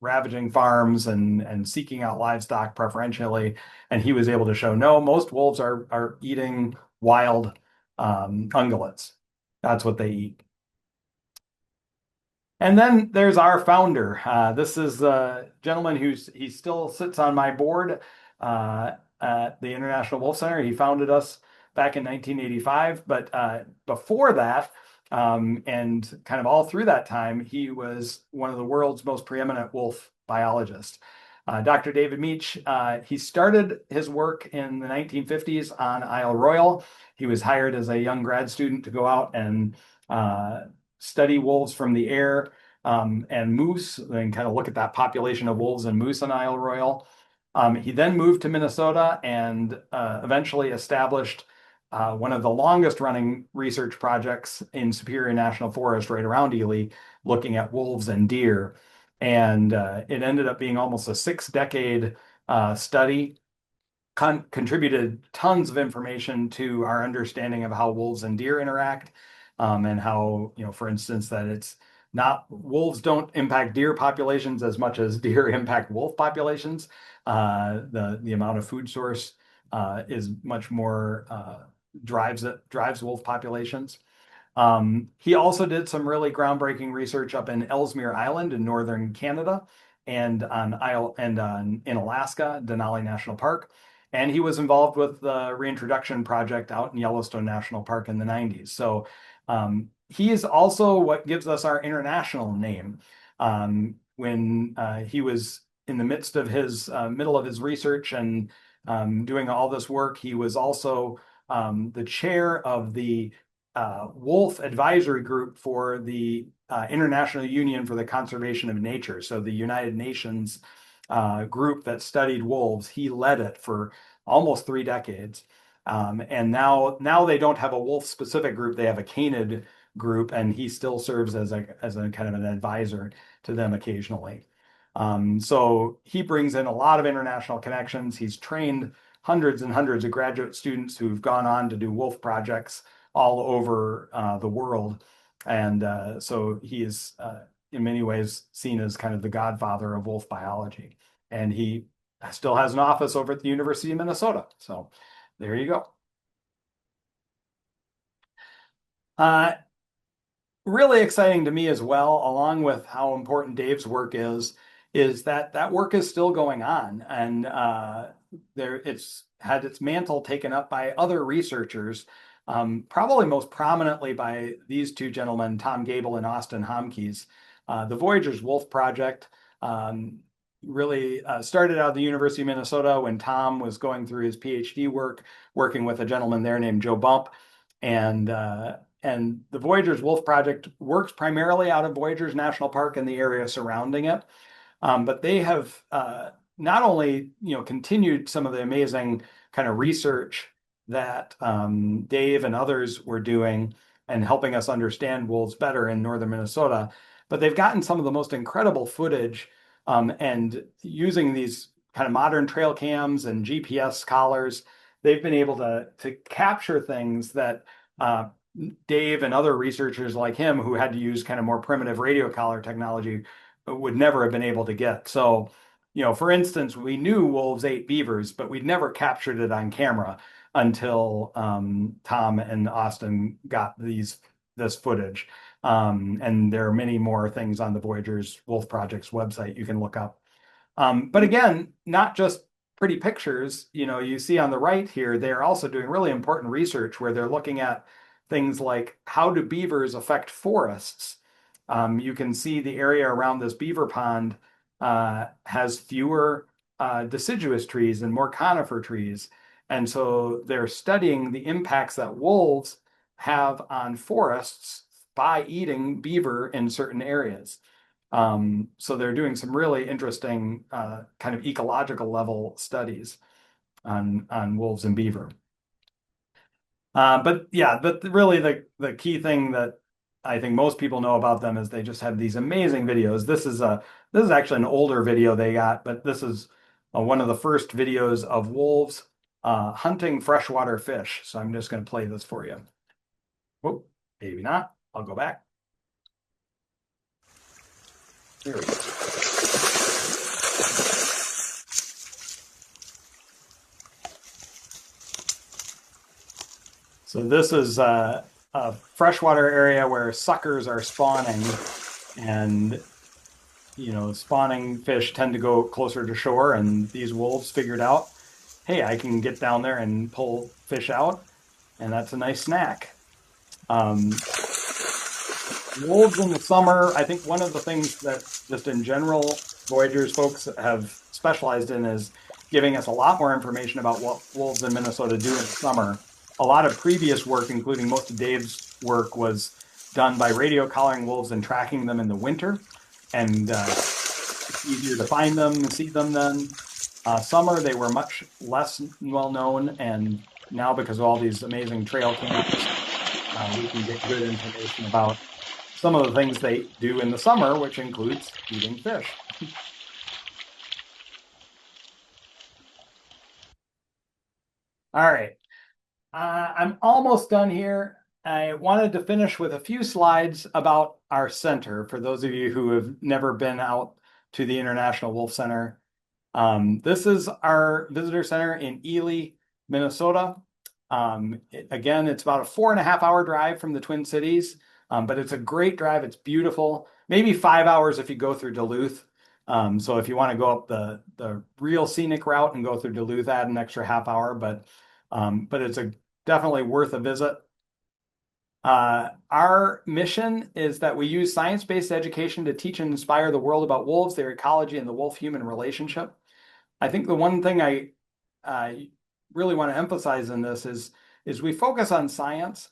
S2: ravaging farms and seeking out livestock preferentially. And he was able to show, no, most wolves are eating wild ungulates. That's what they eat. And then there's our founder. This is a gentleman he still sits on my board at the International Wolf Center. He founded us back in 1985, but before that, and kind of all through that time, he was one of the world's most preeminent wolf biologists. Dr. David Meach, he started his work in the 1950s on Isle Royale. He was hired as a young grad student to go out and study wolves from the air and moose, and kind of look at that population of wolves and moose on Isle Royale. He then moved to Minnesota and eventually established one of the longest running research projects in Superior National Forest right around Ely, looking at wolves and deer. And it ended up being almost a 6-decade study, contributed tons of information to our understanding of how wolves and deer interact, and how, for instance, that it's not wolves don't impact deer populations as much as deer impact wolf populations. The amount of food source is much more drives wolf populations. He also did some really groundbreaking research up in Ellesmere Island in northern Canada and in Alaska, Denali National Park. And he was involved with the reintroduction project out in Yellowstone National Park in the 90s. So he is also what gives us our international name. When he was in the midst of his middle of his research and doing all this work, he was also the chair of the Wolf Advisory Group for the International Union for the Conservation of Nature. So the United Nations group that studied wolves, he led it for almost 3 decades. And now they don't have a wolf specific group, they have a canid group, and he still serves as a kind of an advisor to them occasionally. So he brings in a lot of international connections. He's trained hundreds and hundreds of graduate students who've gone on to do wolf projects all over the world. And so he is, in many ways, seen as kind of the godfather of wolf biology. And he still has an office over at the University of Minnesota. So there you go. Uh, Really exciting to me as well, along with how important Dave's work is that that work is still going on, and there it's had its mantle taken up by other researchers, probably most prominently by these two gentlemen, Tom Gable and Austin Homkeys. The Voyagers Wolf Project really started out at the University of Minnesota when Tom was going through his PhD work, working with a gentleman there named Joe Bump, and the Voyagers Wolf Project works primarily out of Voyagers National Park and the area surrounding it. But they have not only continued some of the amazing kind of research that Dave and others were doing and helping us understand wolves better in northern Minnesota, but they've gotten some of the most incredible footage and using these kind of modern trail cams and GPS collars, they've been able to capture things that Dave and other researchers like him who had to use kind of more primitive radio collar technology would never have been able to get. So, for instance, we knew wolves ate beavers, but we'd never captured it on camera until Tom and Austin got this footage. And there are many more things on the Voyagers Wolf Project's website you can look up. But again, not just pretty pictures. You see on the right here, they're also doing really important research where they're looking at things like how do beavers affect forests? You can see the area around this beaver pond has fewer deciduous trees and more conifer trees. And so they're studying the impacts that wolves have on forests by eating beaver in certain areas. So they're doing some really interesting kind of ecological level studies on wolves and beaver. But yeah, but really the key thing that I think most people know about them is they just have these amazing videos. This is actually an older video they got, but this is one of the first videos of wolves hunting freshwater fish. So I'm just going to play this for you. Whoop, maybe not. I'll go back. There we go. So this is a freshwater area where suckers are spawning, and spawning fish tend to go closer to shore, and these wolves figured out, hey, I can get down there and pull fish out, and that's a nice snack. Wolves in the summer, I think one of the things that just in general Voyagers folks have specialized in is giving us a lot more information about what wolves in Minnesota do in the summer. A lot of previous work, including most of Dave's work, was done by radio collaring wolves and tracking them in the winter. And it's easier to find them and see them then. Summer, they were much less well known. And now, because of all these amazing trail cams, we can get good information about some of the things they do in the summer, which includes eating fish. All right. I'm almost done here. I wanted to finish with a few slides about our center for those of you who have never been out to the International Wolf Center. This is our visitor center in Ely, Minnesota. Again, it's about a 4.5 hour drive from the Twin Cities, but it's a great drive. It's beautiful. Maybe 5 hours if you go through Duluth. So if you want to go up the real scenic route and go through Duluth, add an extra half hour, but it's definitely worth a visit. Our mission is that we use science-based education to teach and inspire the world about wolves, their ecology, and the wolf-human relationship. I think the one thing I really want to emphasize in this is we focus on science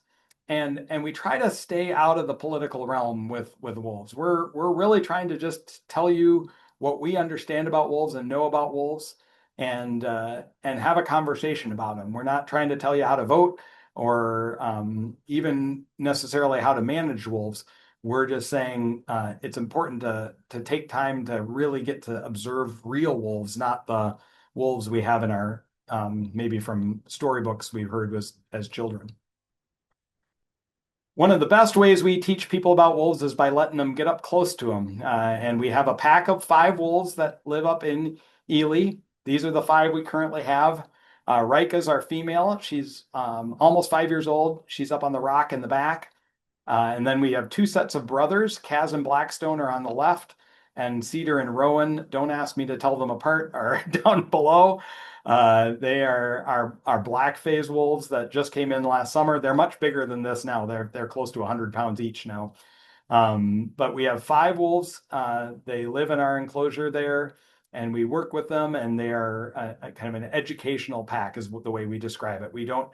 S2: and we try to stay out of the political realm with wolves. We're really trying to just tell you what we understand about wolves and know about wolves and have a conversation about them. We're not trying to tell you how to vote or even necessarily how to manage wolves. We're just saying it's important to take time to really get to observe real wolves, not the wolves we have in our maybe from storybooks we've heard was as children. One of the best ways we teach people about wolves is by letting them get up close to them. And we have a pack of 5 wolves that live up in Ely. These are the 5 we currently have. Rika's our female. She's almost 5 years old. She's up on the rock in the back. And then we have 2 sets of brothers. Kaz and Blackstone are on the left, and Cedar and Rowan, don't ask me to tell them apart, are down below. They are our black phase wolves that just came in last summer. They're much bigger than this now. They're close to 100 pounds each now. But we have 5 wolves. They live in our enclosure there, and we work with them, and they are a kind of an educational pack, is the way we describe it. We don't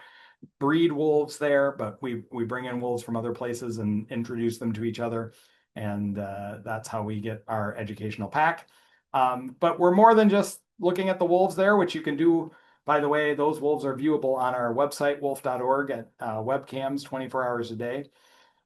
S2: breed wolves there, but we bring in wolves from other places and introduce them to each other, and that's how we get our educational pack. But we're more than just looking at the wolves there, which you can do. By the way, those wolves are viewable on our website, wolf.org, at webcams 24 hours a day.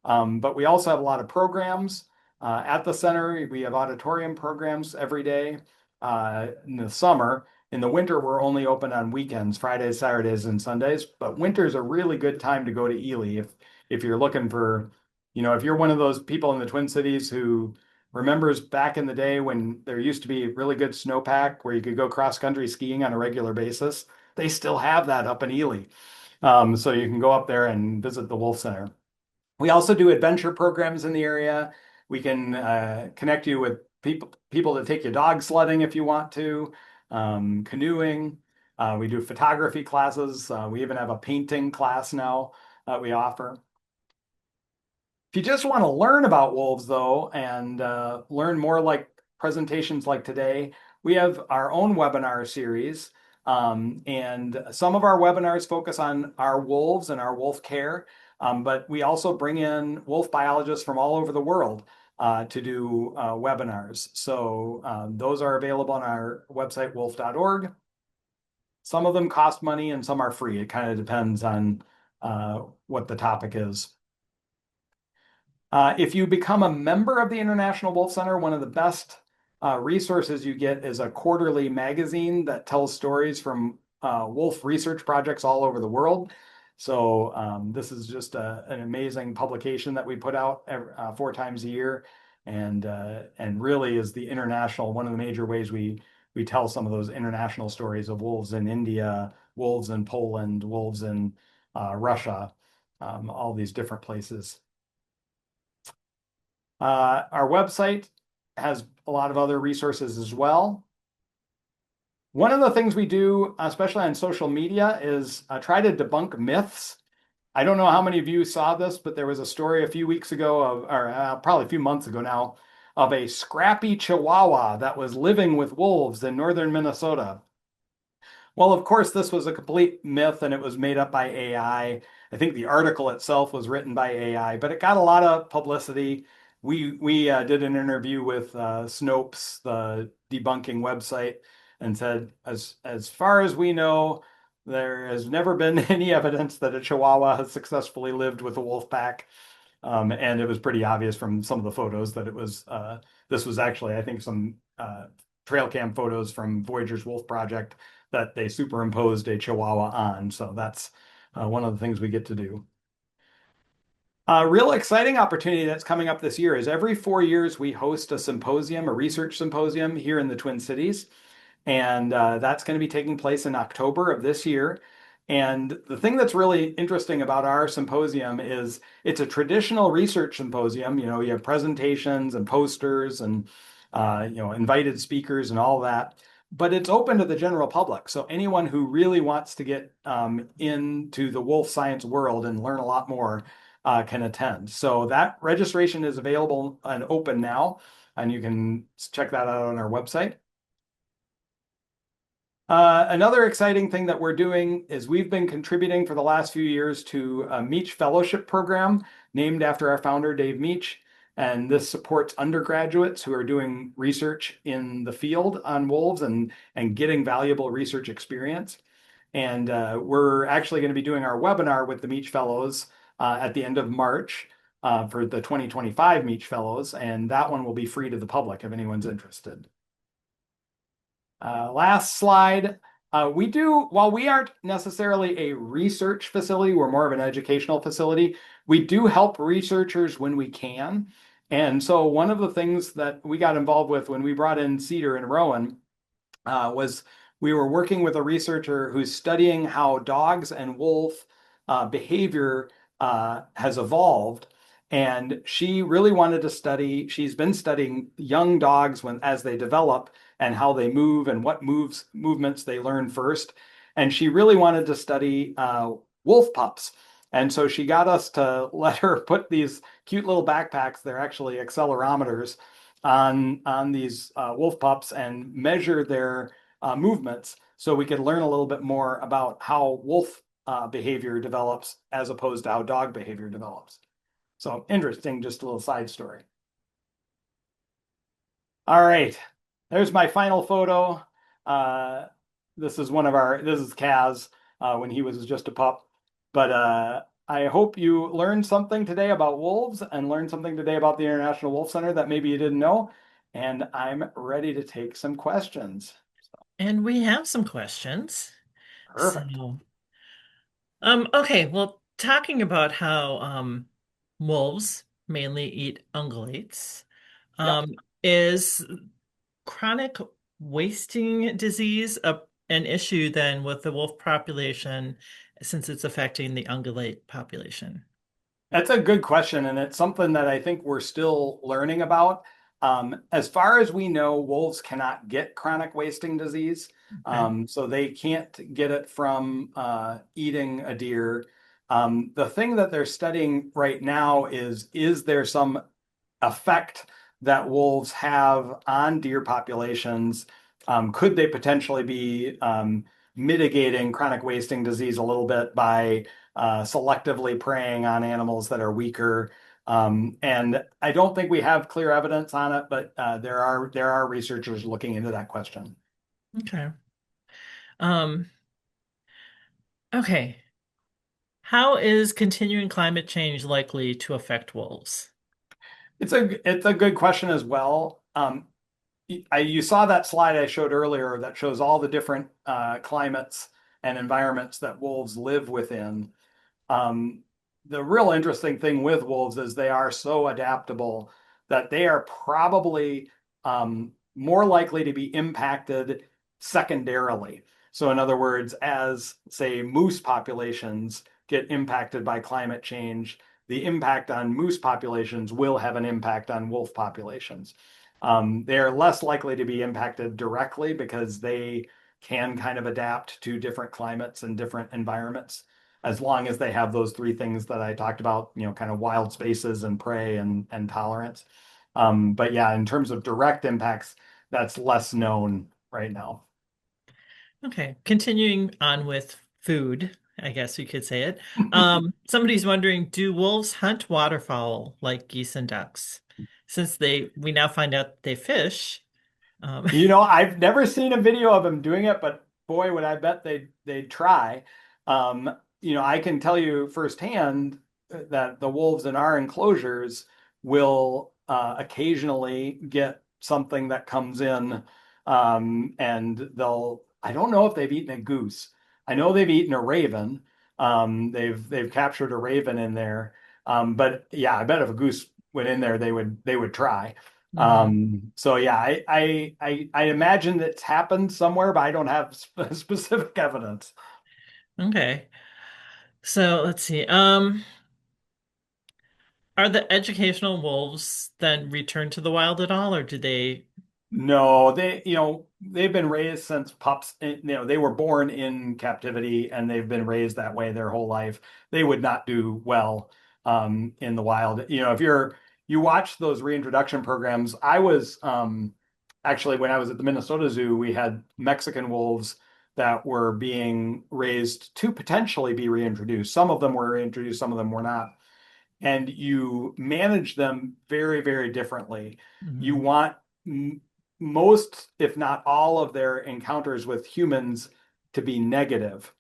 S2: But we also have a lot of programs at the center. We have auditorium programs every day in the summer. In the winter, we're only open on weekends, Fridays, Saturdays, and Sundays. But winter's a really good time to go to Ely if you're looking for, if you're one of those people in the Twin Cities who remembers back in the day when there used to be really good snowpack where you could go cross country skiing on a regular basis. They still have that up in Ely. So you can go up there and visit the Wolf Center. We also do adventure programs in the area. We can connect you with people to take you dog sledding if you want to, canoeing. We do photography classes. We even have a painting class now that we offer. If you just want to learn about wolves, though, and learn more like presentations like today, we have our own webinar series. And some of our webinars focus on our wolves and our wolf care. But we also bring in wolf biologists from all over the world to do webinars. So those are available on our website, wolf.org. Some of them cost money and some are free. It kind of depends on what the topic is. If you become a member of the International Wolf Center, one of the best resources you get is a quarterly magazine that tells stories from wolf research projects all over the world. So this is just an amazing publication that we put out 4 times a year, and really is the international, one of the major ways we tell some of those international stories of wolves in India, wolves in Poland, wolves in Russia, all these different places. Our website has a lot of other resources as well. One of the things we do, especially on social media, is try to debunk myths. I don't know how many of you saw this, but there was a story a few weeks ago or probably a few months ago now, of a scrappy Chihuahua that was living with wolves in northern Minnesota. Well, of course, this was a complete myth and it was made up by AI. I think the article itself was written by AI, but it got a lot of publicity. We did an interview with Snopes, the debunking website, and said, as far as we know, there has never been any evidence that a Chihuahua has successfully lived with a wolf pack. And it was pretty obvious from some of the photos that this was actually, I think, some trail cam photos from Voyager's Wolf Project that they superimposed a Chihuahua on. So that's one of the things we get to do. A real exciting opportunity that's coming up this year is every 4 years we host a symposium, a research symposium here in the Twin Cities. And that's going to be taking place in October of this year. And the thing that's really interesting about our symposium is it's a traditional research symposium. You have presentations and posters and invited speakers and all that. But it's open to the general public. So anyone who really wants to get into the wolf science world and learn a lot more can attend. So that registration is available and open now, and you can check that out on our website. Another exciting thing that we're doing is we've been contributing for the last few years to a Meach Fellowship Program named after our founder, Dave Meach. And this supports undergraduates who are doing research in the field on wolves and getting valuable research experience. And we're actually going to be doing our webinar with the Meach Fellows at the end of March. for the 2025 Meach Fellows, and that one will be free to the public if anyone's interested. Last slide. While we aren't necessarily a research facility, we're more of an educational facility. We do help researchers when we can. And so one of the things that we got involved with when we brought in Cedar and Rowan was we were working with a researcher who's studying how dogs and wolf behavior has evolved. And she really wanted to study, she's been studying young dogs as they develop and how they move and what movements they learn first. And she really wanted to study wolf pups. And so she got us to let her put these cute little backpacks, they're actually accelerometers, on these wolf pups and measure their movements so we could learn a little bit more about how wolf behavior develops as opposed to how dog behavior develops. So interesting, just a little side story. All right, there's my final photo. This is this is Kaz when he was just a pup. But I hope you learned something today about wolves and learned something today about the International Wolf Center that maybe you didn't know. And I'm ready to take some questions.
S1: And we have some questions.
S2: Perfect.
S1: So, okay, well, talking about how wolves mainly eat ungulates,
S2: Yep.
S1: is chronic wasting disease an issue then with the wolf population since it's affecting the ungulate population?
S2: That's a good question, and it's something that I think we're still learning about. As far as we know, wolves cannot get chronic wasting disease,
S1: Okay.
S2: so they can't get it from eating a deer. The thing that they're studying right now is there some effect that wolves have on deer populations? Could they potentially be mitigating chronic wasting disease a little bit by selectively preying on animals that are weaker? And I don't think we have clear evidence on it, but there are researchers looking into that question.
S1: Okay. Um, okay. How is continuing climate change likely to affect wolves?
S2: It's a good question as well. You saw that slide I showed earlier that shows all the different climates and environments that wolves live within. Um, the real interesting thing with wolves is they are so adaptable that they are probably more likely to be impacted secondarily. So, in other words, as say moose populations get impacted by climate change, the impact on moose populations will have an impact on wolf populations. They are less likely to be impacted directly because they can kind of adapt to different climates and different environments as long as they have those three things that I talked about, kind of wild spaces and prey and tolerance. But yeah, in terms of direct impacts, that's less known right now.
S1: Okay, continuing on with food, I guess you could say it. Somebody's wondering, do wolves hunt waterfowl like geese and ducks? Since we now find out they fish. Um,
S2: I've never seen a video of them doing it, but boy, would I bet they'd try. I can tell you firsthand that the wolves in our enclosures will occasionally get something that comes in, and I don't know if they've eaten a goose. I know they've eaten a raven. They've captured a raven in there. But yeah, I bet if a goose went in there, they would try.
S1: mhm.
S2: So yeah, I imagine it's happened somewhere, but I don't have specific evidence.
S1: Okay. So let's see. Are the educational wolves then returned to the wild at all, or do they?
S2: No, they've been raised since pups. They were born in captivity and they've been raised that way their whole life. They would not do well in the wild. If you watch those reintroduction programs, I was actually when I was at the Minnesota Zoo, we had Mexican wolves that were being raised to potentially be reintroduced. Some of them were reintroduced, some of them were not, and you manage them very, very differently. You
S1: Mhm.
S2: want most, if not all, of their encounters with humans to be negative,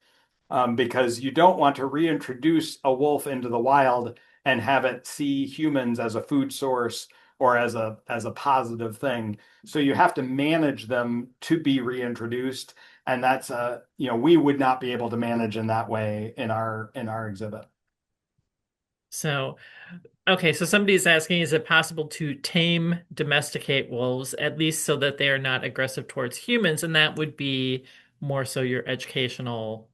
S2: because you don't want to reintroduce a wolf into the wild and have it see humans as a food source or as a positive thing. So you have to manage them to be reintroduced, and that's we would not be able to manage in that way in our exhibit.
S1: So, okay, so somebody's asking, is it possible to tame, domesticate wolves, at least so that they are not aggressive towards humans? And that would be more so your educational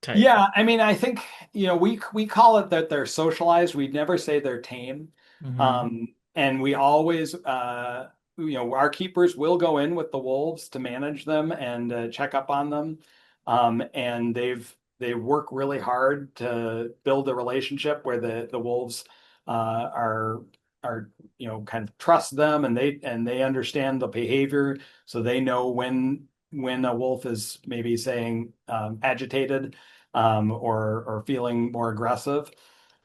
S1: type.
S2: Yeah, I mean, I think, we call it that they're socialized. We'd never say they're tame.
S1: Hmm.
S2: And we always, our keepers will go in with the wolves to manage them and check up on them. And they work really hard to build a relationship where the wolves are kind of trust them, and they understand the behavior, so they know when a wolf is maybe saying agitated or feeling more aggressive.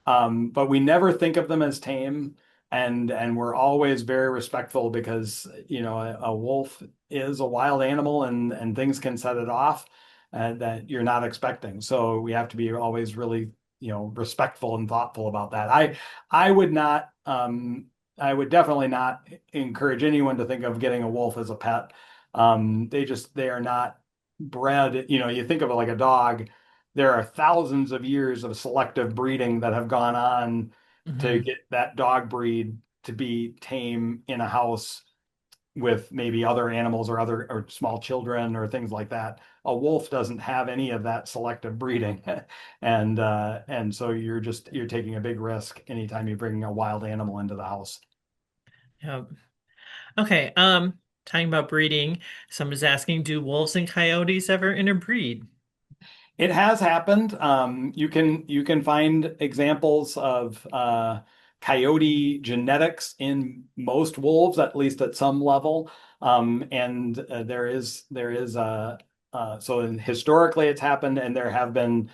S2: But we never think of them as tame, and we're always very respectful because a wolf is a wild animal, and things can set it off that you're not expecting. So we have to be always really respectful and thoughtful about that. I would not I would definitely not encourage anyone to think of getting a wolf as a pet. They are not bred. You think of it like a dog. There are thousands of years of selective breeding that have gone on to
S1: Hmm.
S2: get that dog breed to be tame in a house with maybe other animals or small children or things like that. A wolf doesn't have any of that selective breeding, and so you're taking a big risk anytime you bring a wild animal into the house.
S1: Yeah. Okay, talking about breeding, someone's asking, do wolves and coyotes ever interbreed?
S2: It has happened. You can find examples of coyote genetics in most wolves, at least at some level. And there is historically it's happened, and there have been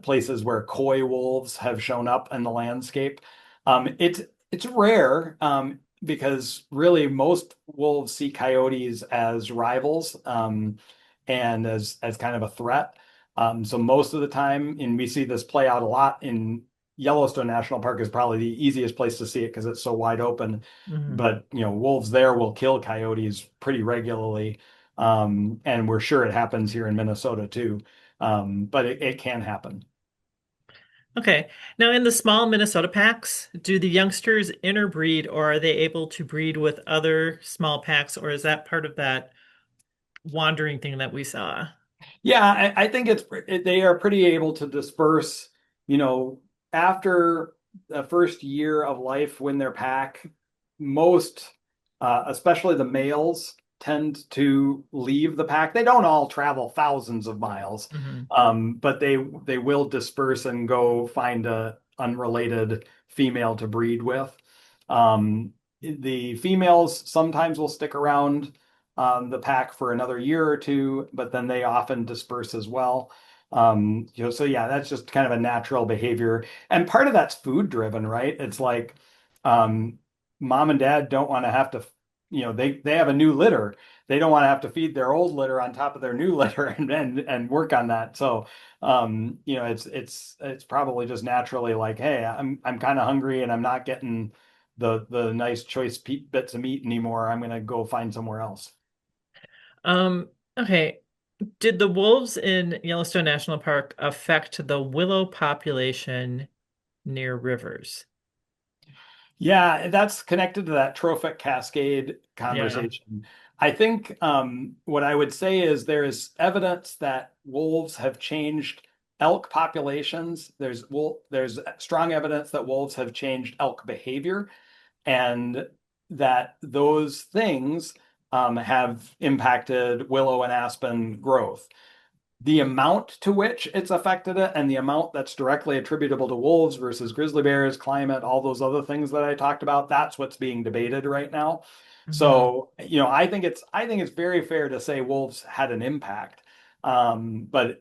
S2: places where coy wolves have shown up in the landscape. It's rare because really most wolves see coyotes as rivals, and as kind of a threat. So most of the time, and we see this play out a lot in Yellowstone National Park is probably the easiest place to see it because it's so wide open.
S1: Hmm.
S2: But wolves there will kill coyotes pretty regularly, and we're sure it happens here in Minnesota too. But it can happen.
S1: Okay, now in the small Minnesota packs, do the youngsters interbreed or are they able to breed with other small packs, or is that part of that wandering thing that we saw?
S2: Yeah, I think they are pretty able to disperse, you know, after the first year of life when they're pack, most, especially the males, tend to leave the pack. They don't all travel thousands of miles,
S1: Hmm.
S2: but they will disperse and go find a unrelated female to breed with. The females sometimes will stick around the pack for another year or two, but then they often disperse as well. So yeah, that's just kind of a natural behavior. And part of that's food driven, right? It's like um, mom and dad don't want to have to, they have a new litter. They don't want to have to feed their old litter on top of their new litter and work on that. So it's probably just naturally like, hey, I'm kind of hungry and I'm not getting the nice choice bits of meat anymore. I'm gonna go find somewhere else.
S1: Um, okay. Did the wolves in Yellowstone National Park affect the willow population near rivers?
S2: Yeah, that's connected to that trophic cascade
S1: Yeah.
S2: conversation. I think what I would say is there is evidence that wolves have changed elk populations. There's strong evidence that wolves have changed elk behavior, and that those things have impacted willow and aspen growth. The amount to which it's affected it and the amount that's directly attributable to wolves versus grizzly bears, climate, all those other things that I talked about, that's what's being debated right now.
S1: Hmm.
S2: So, I think it's very fair to say wolves had an impact. But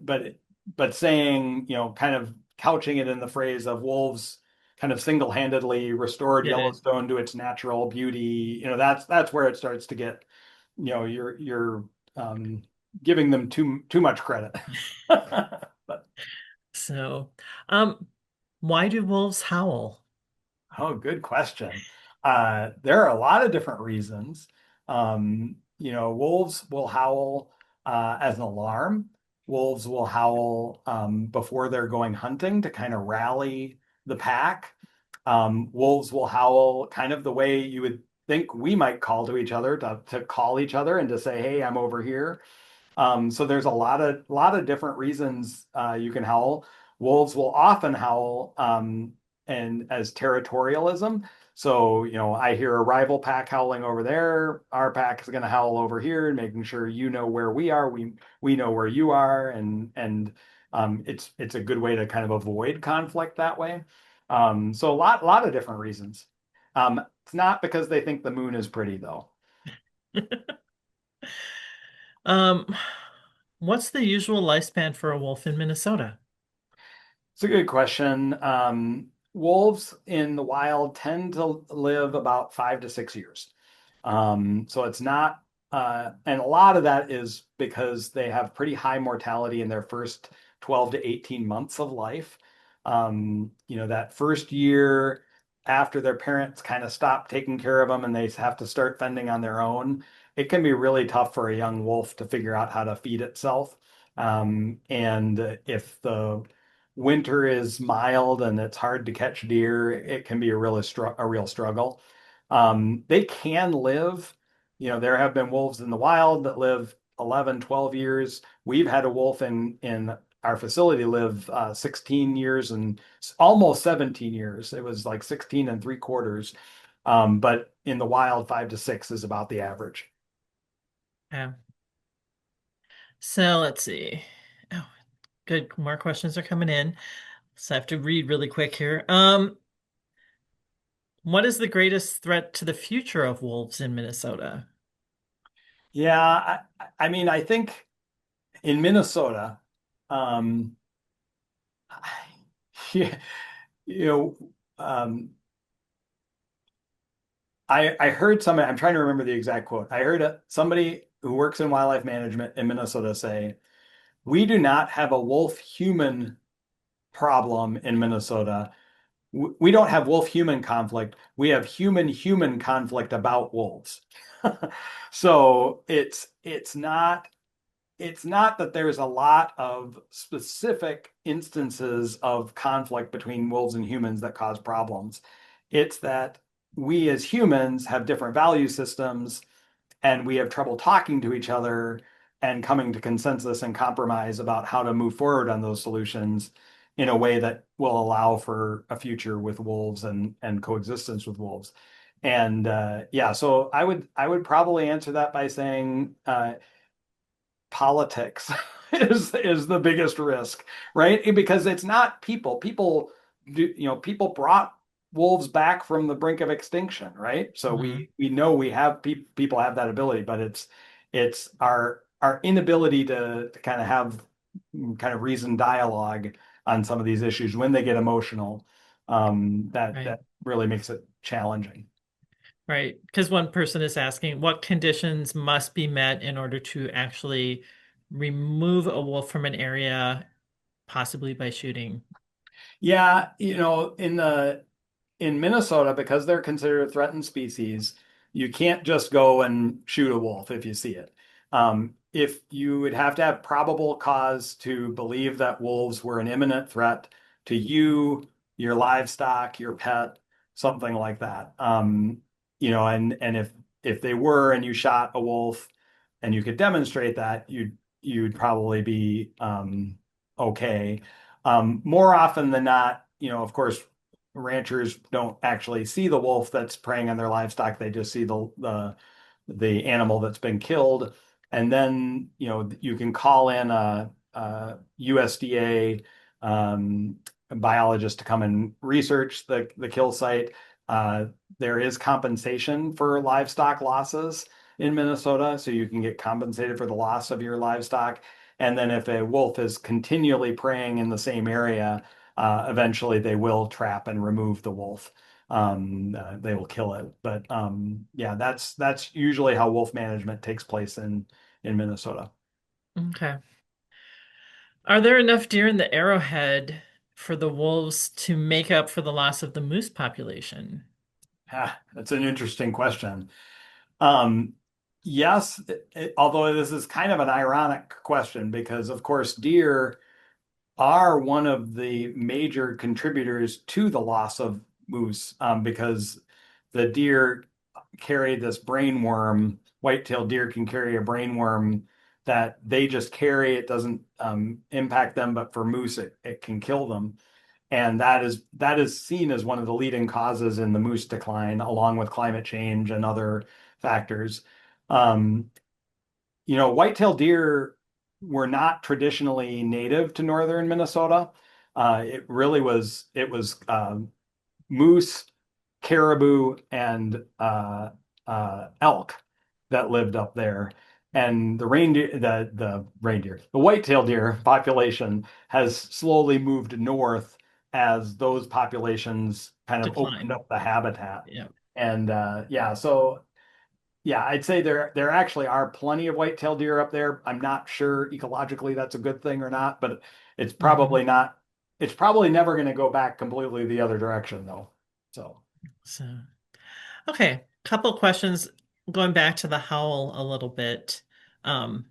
S2: saying, kind of couching it in the phrase of wolves kind of single-handedly restored
S1: Get it.
S2: Yellowstone to its natural beauty, that's where it starts to get, you're um giving them too much credit. But
S1: So, um, Why do wolves howl?
S2: Oh, good question. There are a lot of different reasons. Wolves will howl as an alarm. Wolves will howl before they're going hunting to kind of rally the pack. Wolves will howl kind of the way you would think we might call to each other to call each other and to say, "Hey, I'm over here." So there's a lot of different reasons you can howl. Wolves will often howl and as territorialism. So, I hear a rival pack howling over there. Our pack is going to howl over here, and making sure you know where we are. We know where you are, and it's a good way to kind of avoid conflict that way. So a lot of different reasons. It's not because they think the moon is pretty though.
S1: Um, what's the usual lifespan for a wolf in Minnesota?
S2: It's a good question. Wolves in the wild tend to live about 5 to 6 years. So it's not, and a lot of that is because they have pretty high mortality in their first 12 to 18 months of life. That first year after their parents kind of stop taking care of them and they have to start fending on their own, it can be really tough for a young wolf to figure out how to feed itself. And if the winter is mild and it's hard to catch deer, it can be a real struggle. They can live, there have been wolves in the wild that live 11, 12 years. We've had a wolf in our facility live 16 years and almost 17 years. It was like 16 and 3/4. But in the wild, 5 to 6 is about the average.
S1: Yeah. So let's see. Oh, good. More questions are coming in. So I have to read really quick here. What is the greatest threat to the future of wolves in Minnesota?
S2: Yeah, I mean, I think in Minnesota, um, yeah, you know, um, I heard somebody, I'm trying to remember the exact quote. I heard somebody who works in wildlife management in Minnesota say, "We do not have a wolf human problem in Minnesota. We don't have wolf human conflict. We have human human conflict about wolves." So it's not that there's a lot of specific instances of conflict between wolves and humans that cause problems. It's that we as humans have different value systems and we have trouble talking to each other and coming to consensus and compromise about how to move forward on those solutions in a way that will allow for a future with wolves and coexistence with wolves. And yeah, so I would probably answer that by saying politics is the biggest risk, right? Because it's not people. People brought wolves back from the brink of extinction, right? So
S1: Hmm.
S2: we know we have people have that ability, but it's our inability to kind of have kind of reasoned dialogue on some of these issues when they get emotional, that
S1: Right.
S2: that really makes it challenging.
S1: Right. Because one person is asking what conditions must be met in order to actually remove a wolf from an area, possibly by shooting.
S2: Yeah, in Minnesota, because they're considered a threatened species, you can't just go and shoot a wolf if you see it. If you would have to have probable cause to believe that wolves were an imminent threat to you, your livestock, your pet, something like that. And if they were and you shot a wolf and you could demonstrate that, you'd probably be okay. More often than not, of course, ranchers don't actually see the wolf that's preying on their livestock. They just see the animal that's been killed. And then, you can call in a USDA biologist to come and research the kill site. Uh, there is compensation for livestock losses in Minnesota, so you can get compensated for the loss of your livestock. And then if a wolf is continually preying in the same area, eventually they will trap and remove the wolf. They will kill it. But yeah, that's usually how wolf management takes place in Minnesota.
S1: Okay. Are there enough deer in the Arrowhead for the wolves to make up for the loss of the moose population?
S2: That's an interesting question. Um, yes, although this is kind of an ironic question because, of course, deer are one of the major contributors to the loss of moose because the deer carry this brain worm. White-tailed deer can carry a brain worm that they just carry. It doesn't impact them, but for moose, it can kill them. And that is seen as one of the leading causes in the moose decline, along with climate change and other factors. Um, White-tailed deer were not traditionally native to northern Minnesota. It was moose, caribou, and elk that lived up there. And the white-tailed deer population has slowly moved north as those populations kind of opened
S1: Decline.
S2: up the habitat.
S1: Yeah.
S2: And yeah, so yeah, I'd say there actually are plenty of white-tailed deer up there. I'm not sure ecologically that's a good thing or not, but it's
S1: Hmm.
S2: probably not. It's probably never going to go back completely the other direction though. So
S1: So, okay, couple questions going back to the howl a little bit. Um,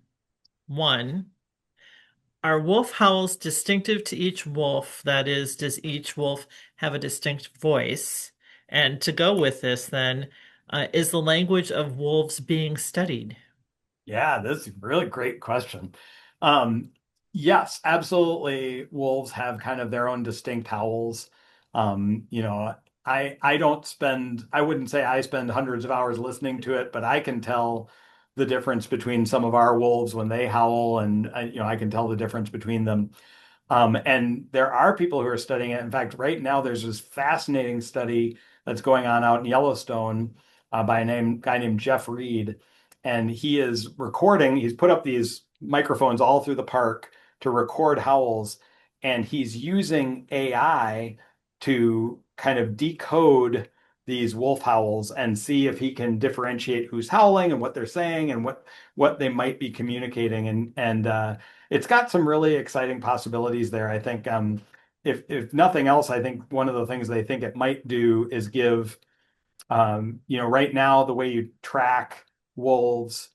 S1: One, are wolf howls distinctive to each wolf? That is, does each wolf have a distinct voice? And to go with this, then, is the language of wolves being studied?
S2: yeah, this is a really great question. Um, yes, absolutely. Wolves have kind of their own distinct howls. I don't spend, I wouldn't say I spend hundreds of hours listening to it, but I can tell the difference between some of our wolves when they howl, and I can tell the difference between them. And there are people who are studying it. In fact, right now there's this fascinating study that's going on out in Yellowstone by guy named Jeff Reed. And he is recording, he's put up these microphones all through the park to record howls. And he's using AI to kind of decode these wolf howls and see if he can differentiate who's howling and what they're saying and what they might be communicating. And it's got some really exciting possibilities there. I think if nothing else, I think one of the things they think it might do is give right now the way you track wolves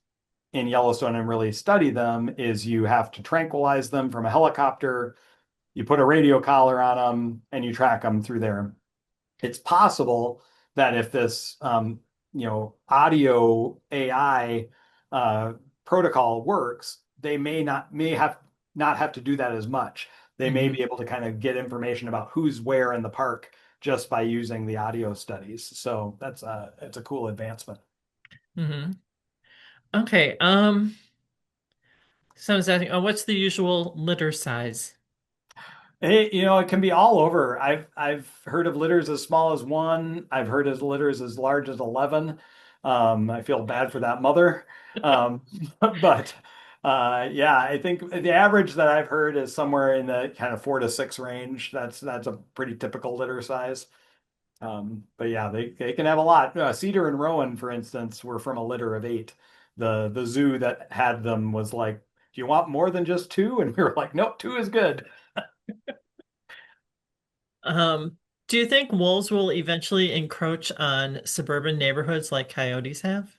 S2: in Yellowstone and really study them is you have to tranquilize them from a helicopter, you put a radio collar on them, and you track them through there. It's possible that if this audio AI uh, protocol works, they may have to do that as much. They may
S1: Hmm.
S2: be able to kind of get information about who's where in the park just by using the audio studies. So it's a cool advancement.
S1: Hmm. Okay, so I was asking, what's the usual litter size?
S2: It can be all over. I've heard of litters as small as one. I've heard of litters as large as 11. I feel bad for that mother. Um, but yeah, I think the average that I've heard is somewhere in the kind of 4 to 6 range. That's a pretty typical litter size. But yeah, they can have a lot. Cedar and Rowan, for instance, were from a litter of 8. The zoo that had them was like, "Do you want more than just two?" And we were like, "Nope, two is good."
S1: Do you think wolves will eventually encroach on suburban neighborhoods like coyotes have?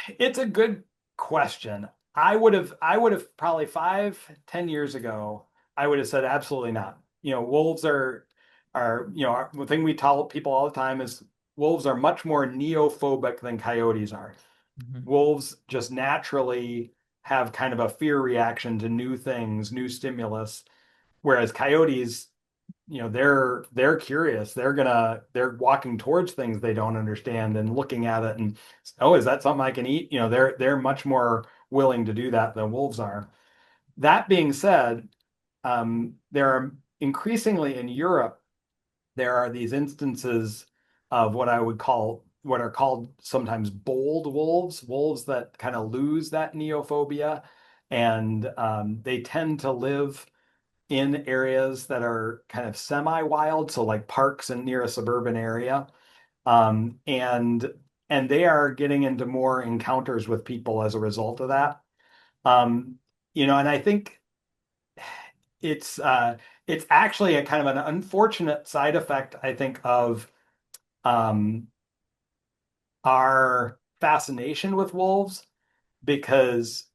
S2: It's a good question. I would have probably 5, 10 years ago, I would have said absolutely not. Wolves the thing we tell people all the time is wolves are much more neophobic than coyotes are.
S1: Mhm.
S2: Wolves just naturally have kind of a fear reaction to new things, new stimulus, whereas coyotes they're curious. They're walking towards things they don't understand and looking at it and, oh, is that something I can eat? They're much more willing to do that than wolves are. That being said, there are increasingly in Europe, there are these instances of what are called sometimes bold wolves, wolves that kind of lose that neophobia, and they tend to live in areas that are kind of semi-wild, so like parks and near a suburban area. Um, and and they are getting into more encounters with people as a result of that. And I think it's actually a kind of an unfortunate side effect, I think, of um, our fascination with wolves because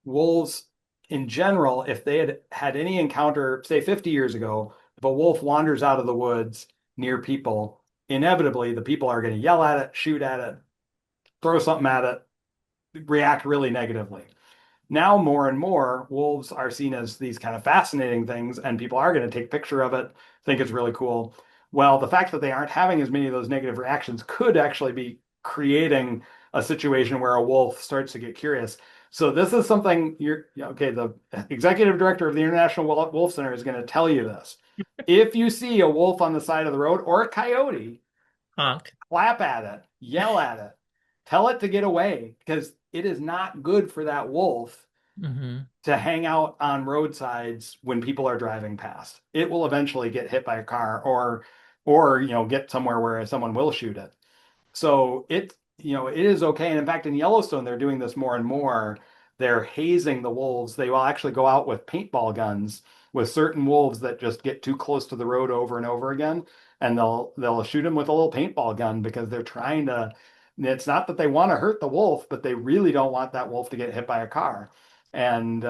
S2: wolves in general, if they had had any encounter, say 50 years ago, if a wolf wanders out of the woods near people, inevitably the people are going to yell at it, shoot at it, throw something at it, react really negatively. Now, more and more, wolves are seen as these kind of fascinating things, and people are going to take a picture of it, think it's really cool. Well, the fact that they aren't having as many of those negative reactions could actually be creating a situation where a wolf starts to get curious. So this is something okay, the executive director of the International Wolf Center is going to tell you this. If you see a wolf on the side of the road or a coyote,
S1: Honk.
S2: clap at it, yell at it, tell it to get away because it is not good for that wolf
S1: Hmm.
S2: to hang out on roadsides when people are driving past. It will eventually get hit by a car or get somewhere where someone will shoot it. So it is okay. And in fact, in Yellowstone, they're doing this more and more. They're hazing the wolves. They will actually go out with paintball guns with certain wolves that just get too close to the road over and over again, and they'll shoot them with a little paintball gun because they're trying to. It's not that they want to hurt the wolf, but they really don't want that wolf to get hit by a car. And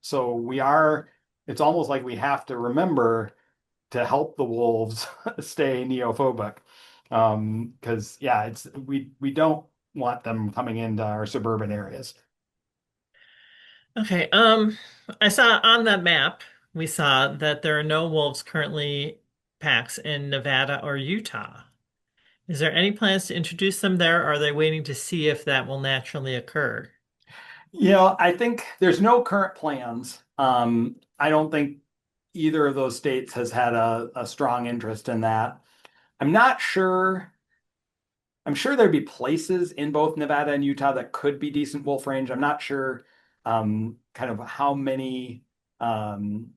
S2: so we are. It's almost like we have to remember to help the wolves stay neophobic. Because yeah, it's we don't want them coming into our suburban areas.
S1: Okay. I saw on that map, we saw that there are no wolves currently packs in Nevada or Utah. Is there any plans to introduce them there, or are they waiting to see if that will naturally occur?
S2: I think there's no current plans. I don't think either of those states has had a strong interest in that. I'm not sure. I'm sure there'd be places in both Nevada and Utah that could be decent wolf range. I'm not sure kind of how many um,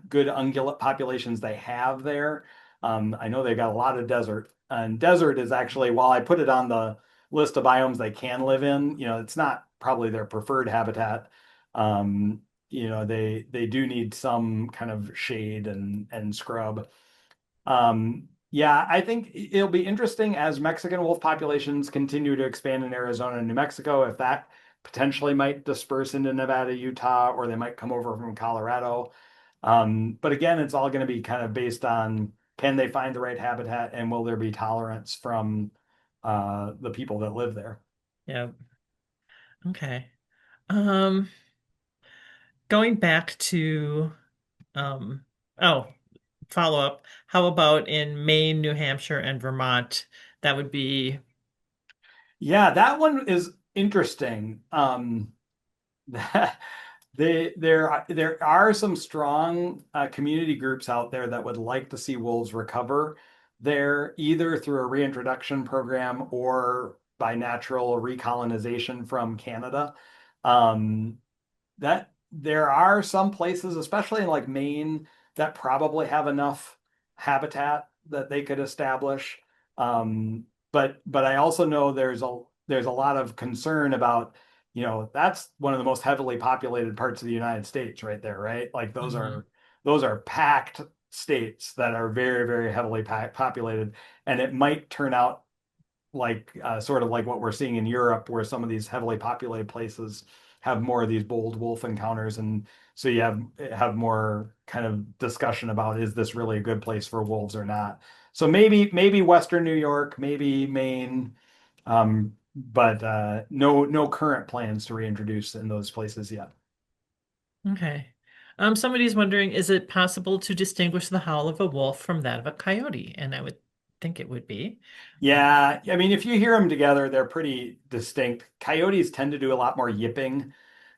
S2: good ungulate populations they have there. I know they've got a lot of desert, and desert is actually, while I put it on the list of biomes they can live in, it's not probably their preferred habitat. Um, they do need some kind of shade and scrub. Yeah, I think it'll be interesting as Mexican wolf populations continue to expand in Arizona and New Mexico, if that potentially might disperse into Nevada, Utah, or they might come over from Colorado. But again, it's all going to be kind of based on can they find the right habitat and will there be tolerance from the people that live there?
S1: Yeah. Okay. Um, Going back to um, oh, follow up. How about in Maine, New Hampshire, and Vermont? That would be,
S2: Yeah, that one is interesting. There are some strong community groups out there that would like to see wolves recover there, either through a reintroduction program or by natural recolonization from Canada. Um, that there are some places, especially in like Maine, that probably have enough habitat that they could establish. But I also know there's a lot of concern about, that's one of the most heavily populated parts of the United States right there, right? Like those
S1: mhm.
S2: are those are packed states that are very, very heavily populated, and it might turn out like sort of like what we're seeing in Europe, where some of these heavily populated places have more of these bold wolf encounters, and so you have more kind of discussion about is this really a good place for wolves or not. So maybe Western New York, maybe Maine, but no current plans to reintroduce in those places yet.
S1: Okay. Somebody's wondering, is it possible to distinguish the howl of a wolf from that of a coyote? And I would think it would be.
S2: Yeah, I mean, if you hear them together, they're pretty distinct. Coyotes tend to do a lot more yipping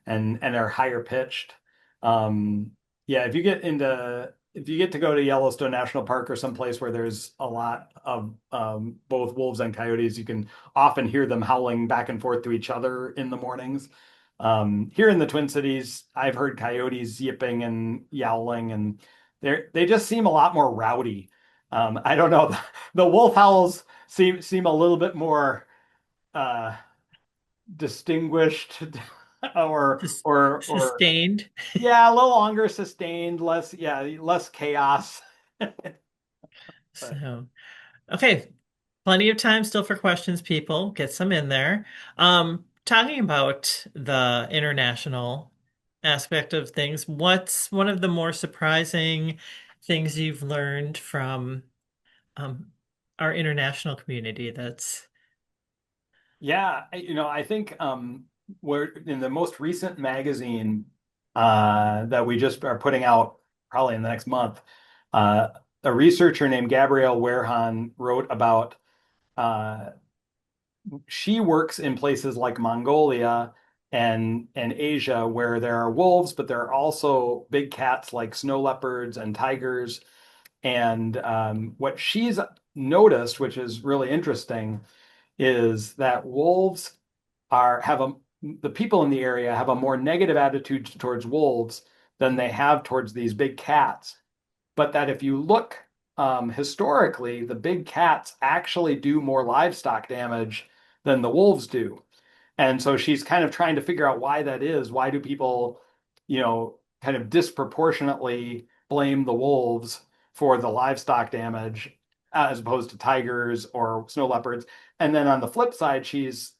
S2: and are higher pitched. Um, yeah, if you get to go to Yellowstone National Park or someplace where there's a lot of both wolves and coyotes, you can often hear them howling back and forth to each other in the mornings. Here in the Twin Cities, I've heard coyotes yipping and yowling, and they just seem a lot more rowdy. I don't know. The wolf howls seem a little bit more uh, distinguished. or
S1: Sustained.
S2: yeah, a little longer sustained, less yeah, less chaos. But
S1: So, okay, plenty of time still for questions, people. Get some in there. Talking about the international aspect of things, what's one of the more surprising things you've learned from um, our international community that's
S2: yeah, I think we're in the most recent magazine that we just are putting out probably in the next month. Uh, a researcher named Gabrielle Werhan wrote about uh, she works in places like Mongolia and Asia where there are wolves, but there are also big cats like snow leopards and tigers. And what she's noticed, which is really interesting, is that wolves are have a the people in the area have a more negative attitude towards wolves than they have towards these big cats. But that if you look historically, the big cats actually do more livestock damage than the wolves do. And so she's kind of trying to figure out why that is. Why do people, kind of disproportionately blame the wolves for the livestock damage as opposed to tigers or snow leopards? And then on the flip side, she's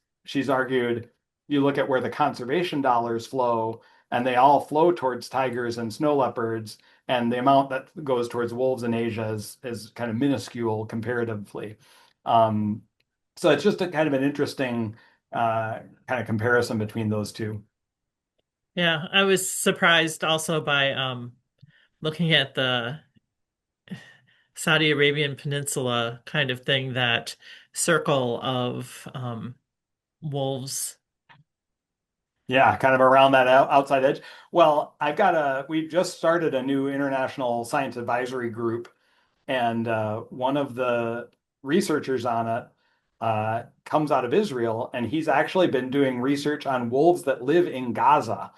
S2: argued you look at where the conservation dollars flow, and they all flow towards tigers and snow leopards, and the amount that goes towards wolves in Asia is kind of minuscule comparatively. Um, so it's just a kind of an interesting kind of comparison between those two.
S1: yeah, I was surprised also by looking at the Saudi Arabian Peninsula kind of thing, that circle of wolves.
S2: Yeah, kind of around that outside edge. Well, we've just started a new international science advisory group, and one of the researchers on it comes out of Israel, and he's actually been doing research on wolves that live in Gaza.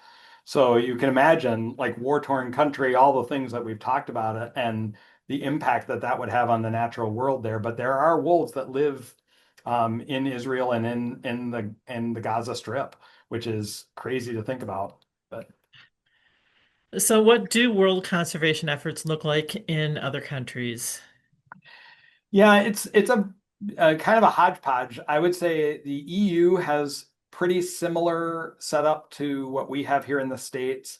S2: So you can imagine, like war-torn country, all the things that we've talked about it, and the impact that that would have on the natural world there. But there are wolves that live in Israel and in the Gaza Strip, which is crazy to think about. But
S1: So, what do world conservation efforts look like in other countries?
S2: yeah, it's a kind of a hodgepodge. I would say the EU has pretty similar setup to what we have here in the States.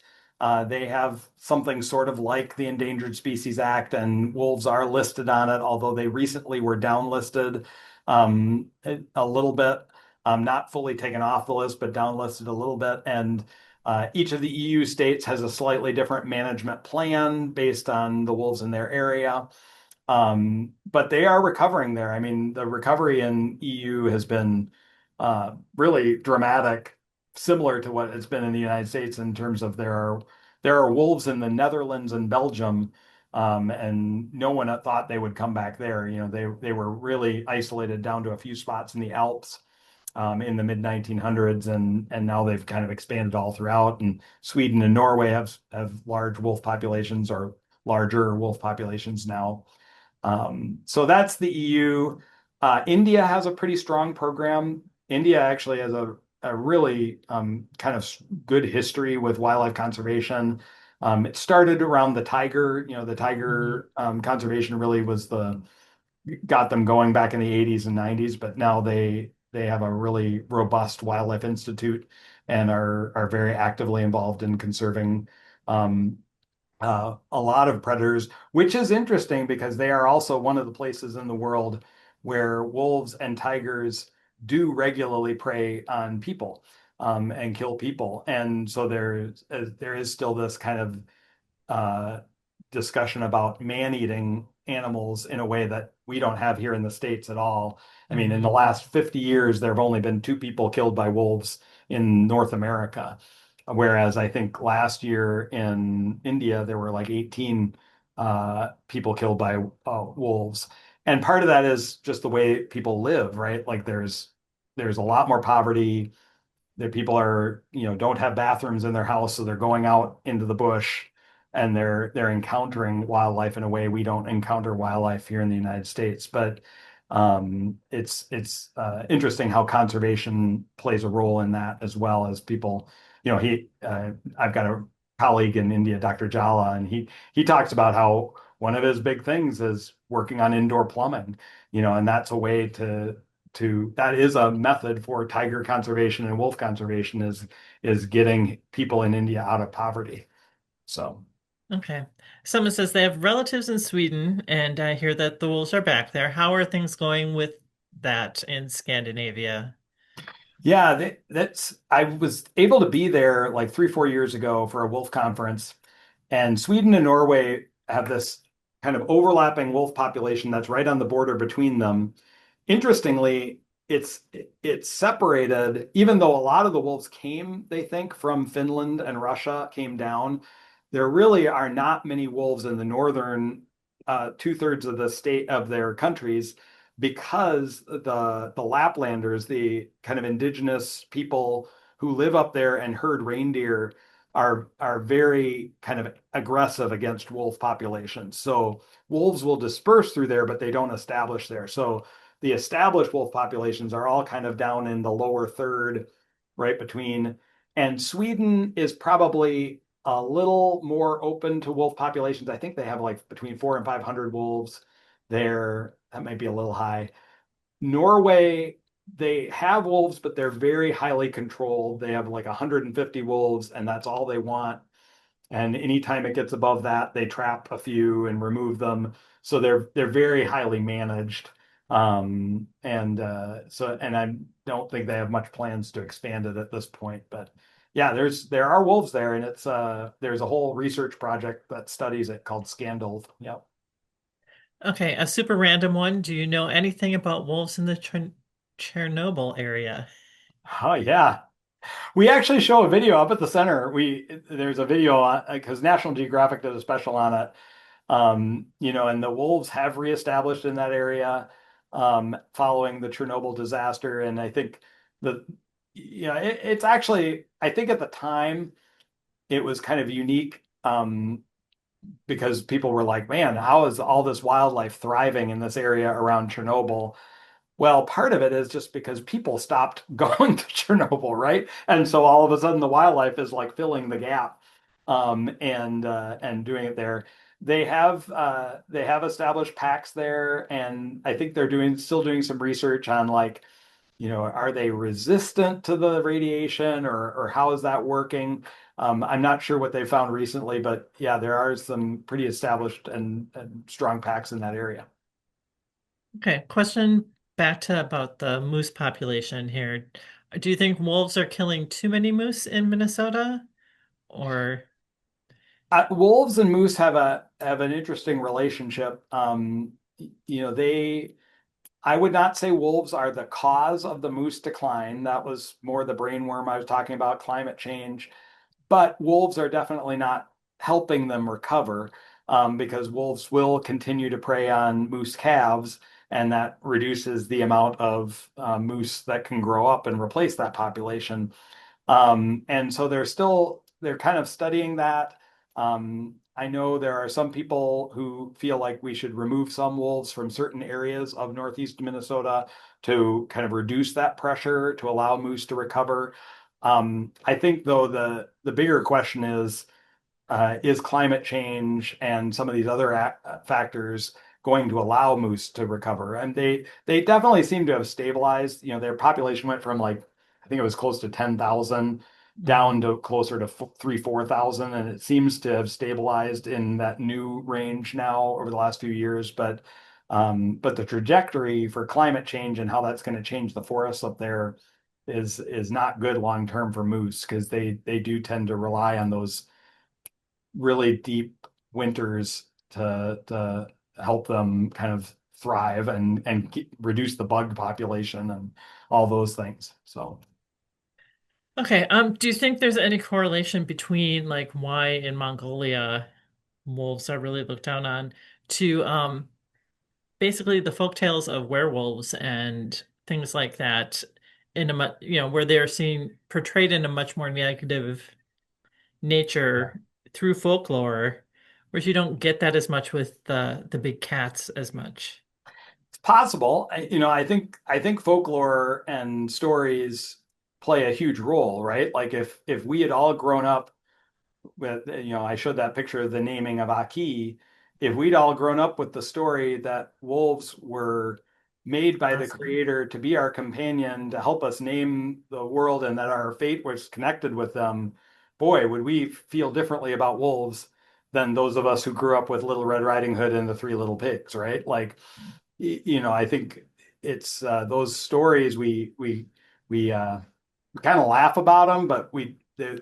S2: They have something sort of like the Endangered Species Act, and wolves are listed on it, although they recently were downlisted a little bit, not fully taken off the list, but downlisted a little bit. And each of the EU states has a slightly different management plan based on the wolves in their area. But they are recovering there. I mean, the recovery in EU has been really dramatic, similar to what it's been in the United States in terms of there are wolves in the Netherlands and Belgium, and no one thought they would come back there. They were really isolated down to a few spots in the Alps. In the mid 1900s, and now they've kind of expanded all throughout. And Sweden and Norway have large wolf populations or larger wolf populations now. So that's the EU. India has a pretty strong program. India actually has a really kind of good history with wildlife conservation. It started around the tiger. The
S1: Mhm.
S2: tiger conservation really was the got them going back in the 80s and 90s, but now they have a really robust wildlife institute and are very actively involved in conserving um, a lot of predators, which is interesting because they are also one of the places in the world where wolves and tigers do regularly prey on people and kill people. And so there is still this kind of uh, discussion about man-eating animals in a way that we don't have here in the States at all. I mean, in the
S1: Mhm.
S2: last 50 years, there have only been two people killed by wolves in North America. Whereas I think last year in India, there were like 18 people killed by wolves. And part of that is just the way people live, right? Like there's a lot more poverty that people are, don't have bathrooms in their house, so they're going out into the bush and they're encountering wildlife in a way we don't encounter wildlife here in the United States. But it's interesting how conservation plays a role in that as well as people. I've got a colleague in India, Dr. Jala, and he talks about how one of his big things is working on indoor plumbing, and that's a way that is a method for tiger conservation and wolf conservation is getting people in India out of poverty. So.
S1: Okay. Someone says they have relatives in Sweden, and I hear that the wolves are back there. How are things going with that in Scandinavia?
S2: Yeah, that's I was able to be there like 3, 4 years ago for a wolf conference, and Sweden and Norway have this kind of overlapping wolf population that's right on the border between them. Interestingly, it's it's separated, even though a lot of the wolves came, they think, from Finland and Russia, came down. There really are not many wolves in the northern two-thirds of the state of their countries because the Laplanders, the kind of indigenous people who live up there and herd reindeer, are very kind of aggressive against wolf populations. So wolves will disperse through there, but they don't establish there. So the established wolf populations are all kind of down in the lower third, right between. And Sweden is probably a little more open to wolf populations. I think they have like between 400 and 500 wolves there. That might be a little high. Norway, they have wolves, but they're very highly controlled. They have like 150 wolves, and that's all they want. And anytime it gets above that, they trap a few and remove them. So they're very highly managed. And I don't think they have much plans to expand it at this point. But yeah, there are wolves there, and there's a whole research project that studies it called Scandal. Yep.
S1: Okay, a super random one. Do you know anything about wolves in the Chernobyl area?
S2: Oh yeah. We actually show a video up at the center. There's a video on because National Geographic did a special on it. And the wolves have reestablished in that area following the Chernobyl disaster. And I think the it's actually I think at the time it was kind of unique because people were like, man, how is all this wildlife thriving in this area around Chernobyl? Well, part of it is just because people stopped going to Chernobyl, right? And so all of a sudden the wildlife is like filling the gap and doing it there. They have established packs there, and I think they're still doing some research on like, are they resistant to the radiation or how is that working? I'm not sure what they found recently, but yeah, there are some pretty established and strong packs in that area.
S1: Okay, question back to about the moose population here. Do you think wolves are killing too many moose in Minnesota? Or,
S2: Wolves and moose have an interesting relationship. I would not say wolves are the cause of the moose decline. That was more the brainworm I was talking about, climate change. But wolves are definitely not helping them recover because wolves will continue to prey on moose calves, and that reduces the amount of moose that can grow up and replace that population. And so they're kind of studying that. I know there are some people who feel like we should remove some wolves from certain areas of northeast Minnesota to kind of reduce that pressure to allow moose to recover. I think though the bigger question is climate change and some of these other factors going to allow moose to recover? And they definitely seem to have stabilized. Their population went from like I think it was close to 10,000
S1: Mhm.
S2: down to closer to 3, 4,000, and it seems to have stabilized in that new range now over the last few years. But the trajectory for climate change and how that's going to change the forests up there is not good long term for moose because they do tend to rely on those really deep winters to help them kind of thrive and reduce the bug population and all those things. So
S1: Okay, do you think there's any correlation between like why in Mongolia wolves are really looked down on to basically the folk tales of werewolves and things like that in a where they're seen portrayed in a much more negative
S2: yeah,
S1: nature through folklore, whereas you don't get that as much with the big cats as much.
S2: it's possible. I think folklore and stories. play a huge role, right? Like if we had all grown up with, I showed that picture of the naming of Aki. If we'd all grown up with the story that wolves were made by the
S1: Awesome.
S2: creator to be our companion, to help us name the world, and that our fate was connected with them, boy, would we feel differently about wolves than those of us who grew up with Little Red Riding Hood and the Three Little Pigs, right? Like, I think it's those stories we kind of laugh about them, but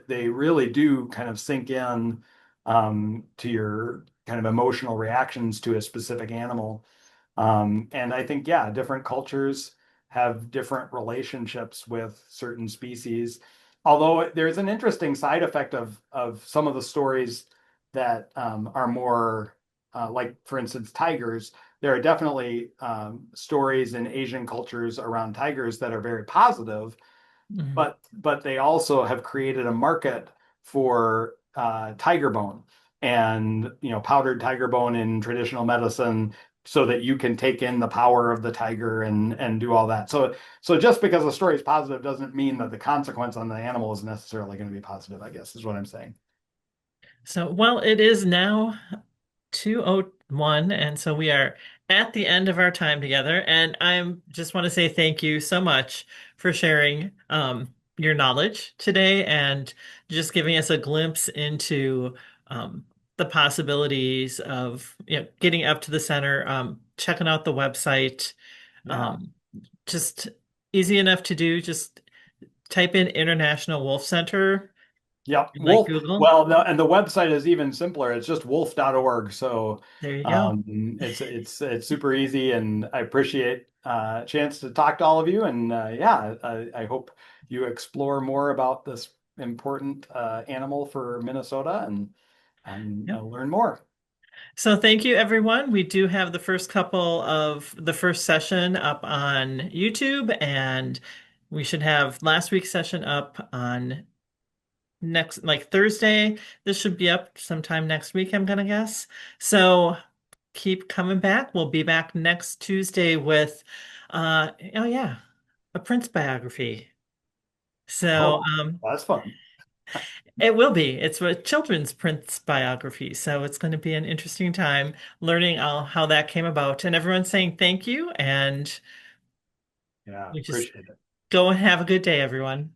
S2: they really do kind of sink in to your kind of emotional reactions to a specific animal. And I think, yeah, different cultures have different relationships with certain species. Although there's an interesting side effect of some of the stories that are more like, for instance, tigers. There are definitely stories in Asian cultures around tigers that are very positive,
S1: Mhm.
S2: but they also have created a market for tiger bone and powdered tiger bone in traditional medicine so that you can take in the power of the tiger and do all that. So just because the story is positive doesn't mean that the consequence on the animal is necessarily going to be positive, I guess is what I'm saying.
S1: So, well, it is now 2:01, and so we are at the end of our time together. And I'm just want to say thank you so much for sharing your knowledge today and just giving us a glimpse into the possibilities of getting up to the center, checking out the website.
S2: Yeah.
S1: Um, just easy enough to do. Just type in International Wolf Center
S2: Yep.
S1: in like
S2: Wolf.
S1: Google.
S2: Well, and the website is even simpler. It's just wolf.org. So
S1: There you go.
S2: it's super easy, and I appreciate a chance to talk to all of you. And yeah, I hope you explore more about this important animal for Minnesota and
S1: Yep.
S2: learn more.
S1: So thank you, everyone. We do have the first couple of the first session up on YouTube, and we should have last week's session up on next, like Thursday. This should be up sometime next week, I'm gonna guess. So keep coming back. We'll be back next Tuesday with, oh yeah, a Prince biography. So
S2: Oh, that's fun.
S1: it will be. It's a children's Prince biography, so it's going to be an interesting time learning all how that came about. And everyone's saying thank you, and
S2: Yeah,
S1: we just
S2: appreciate it.
S1: go and have a good day, everyone.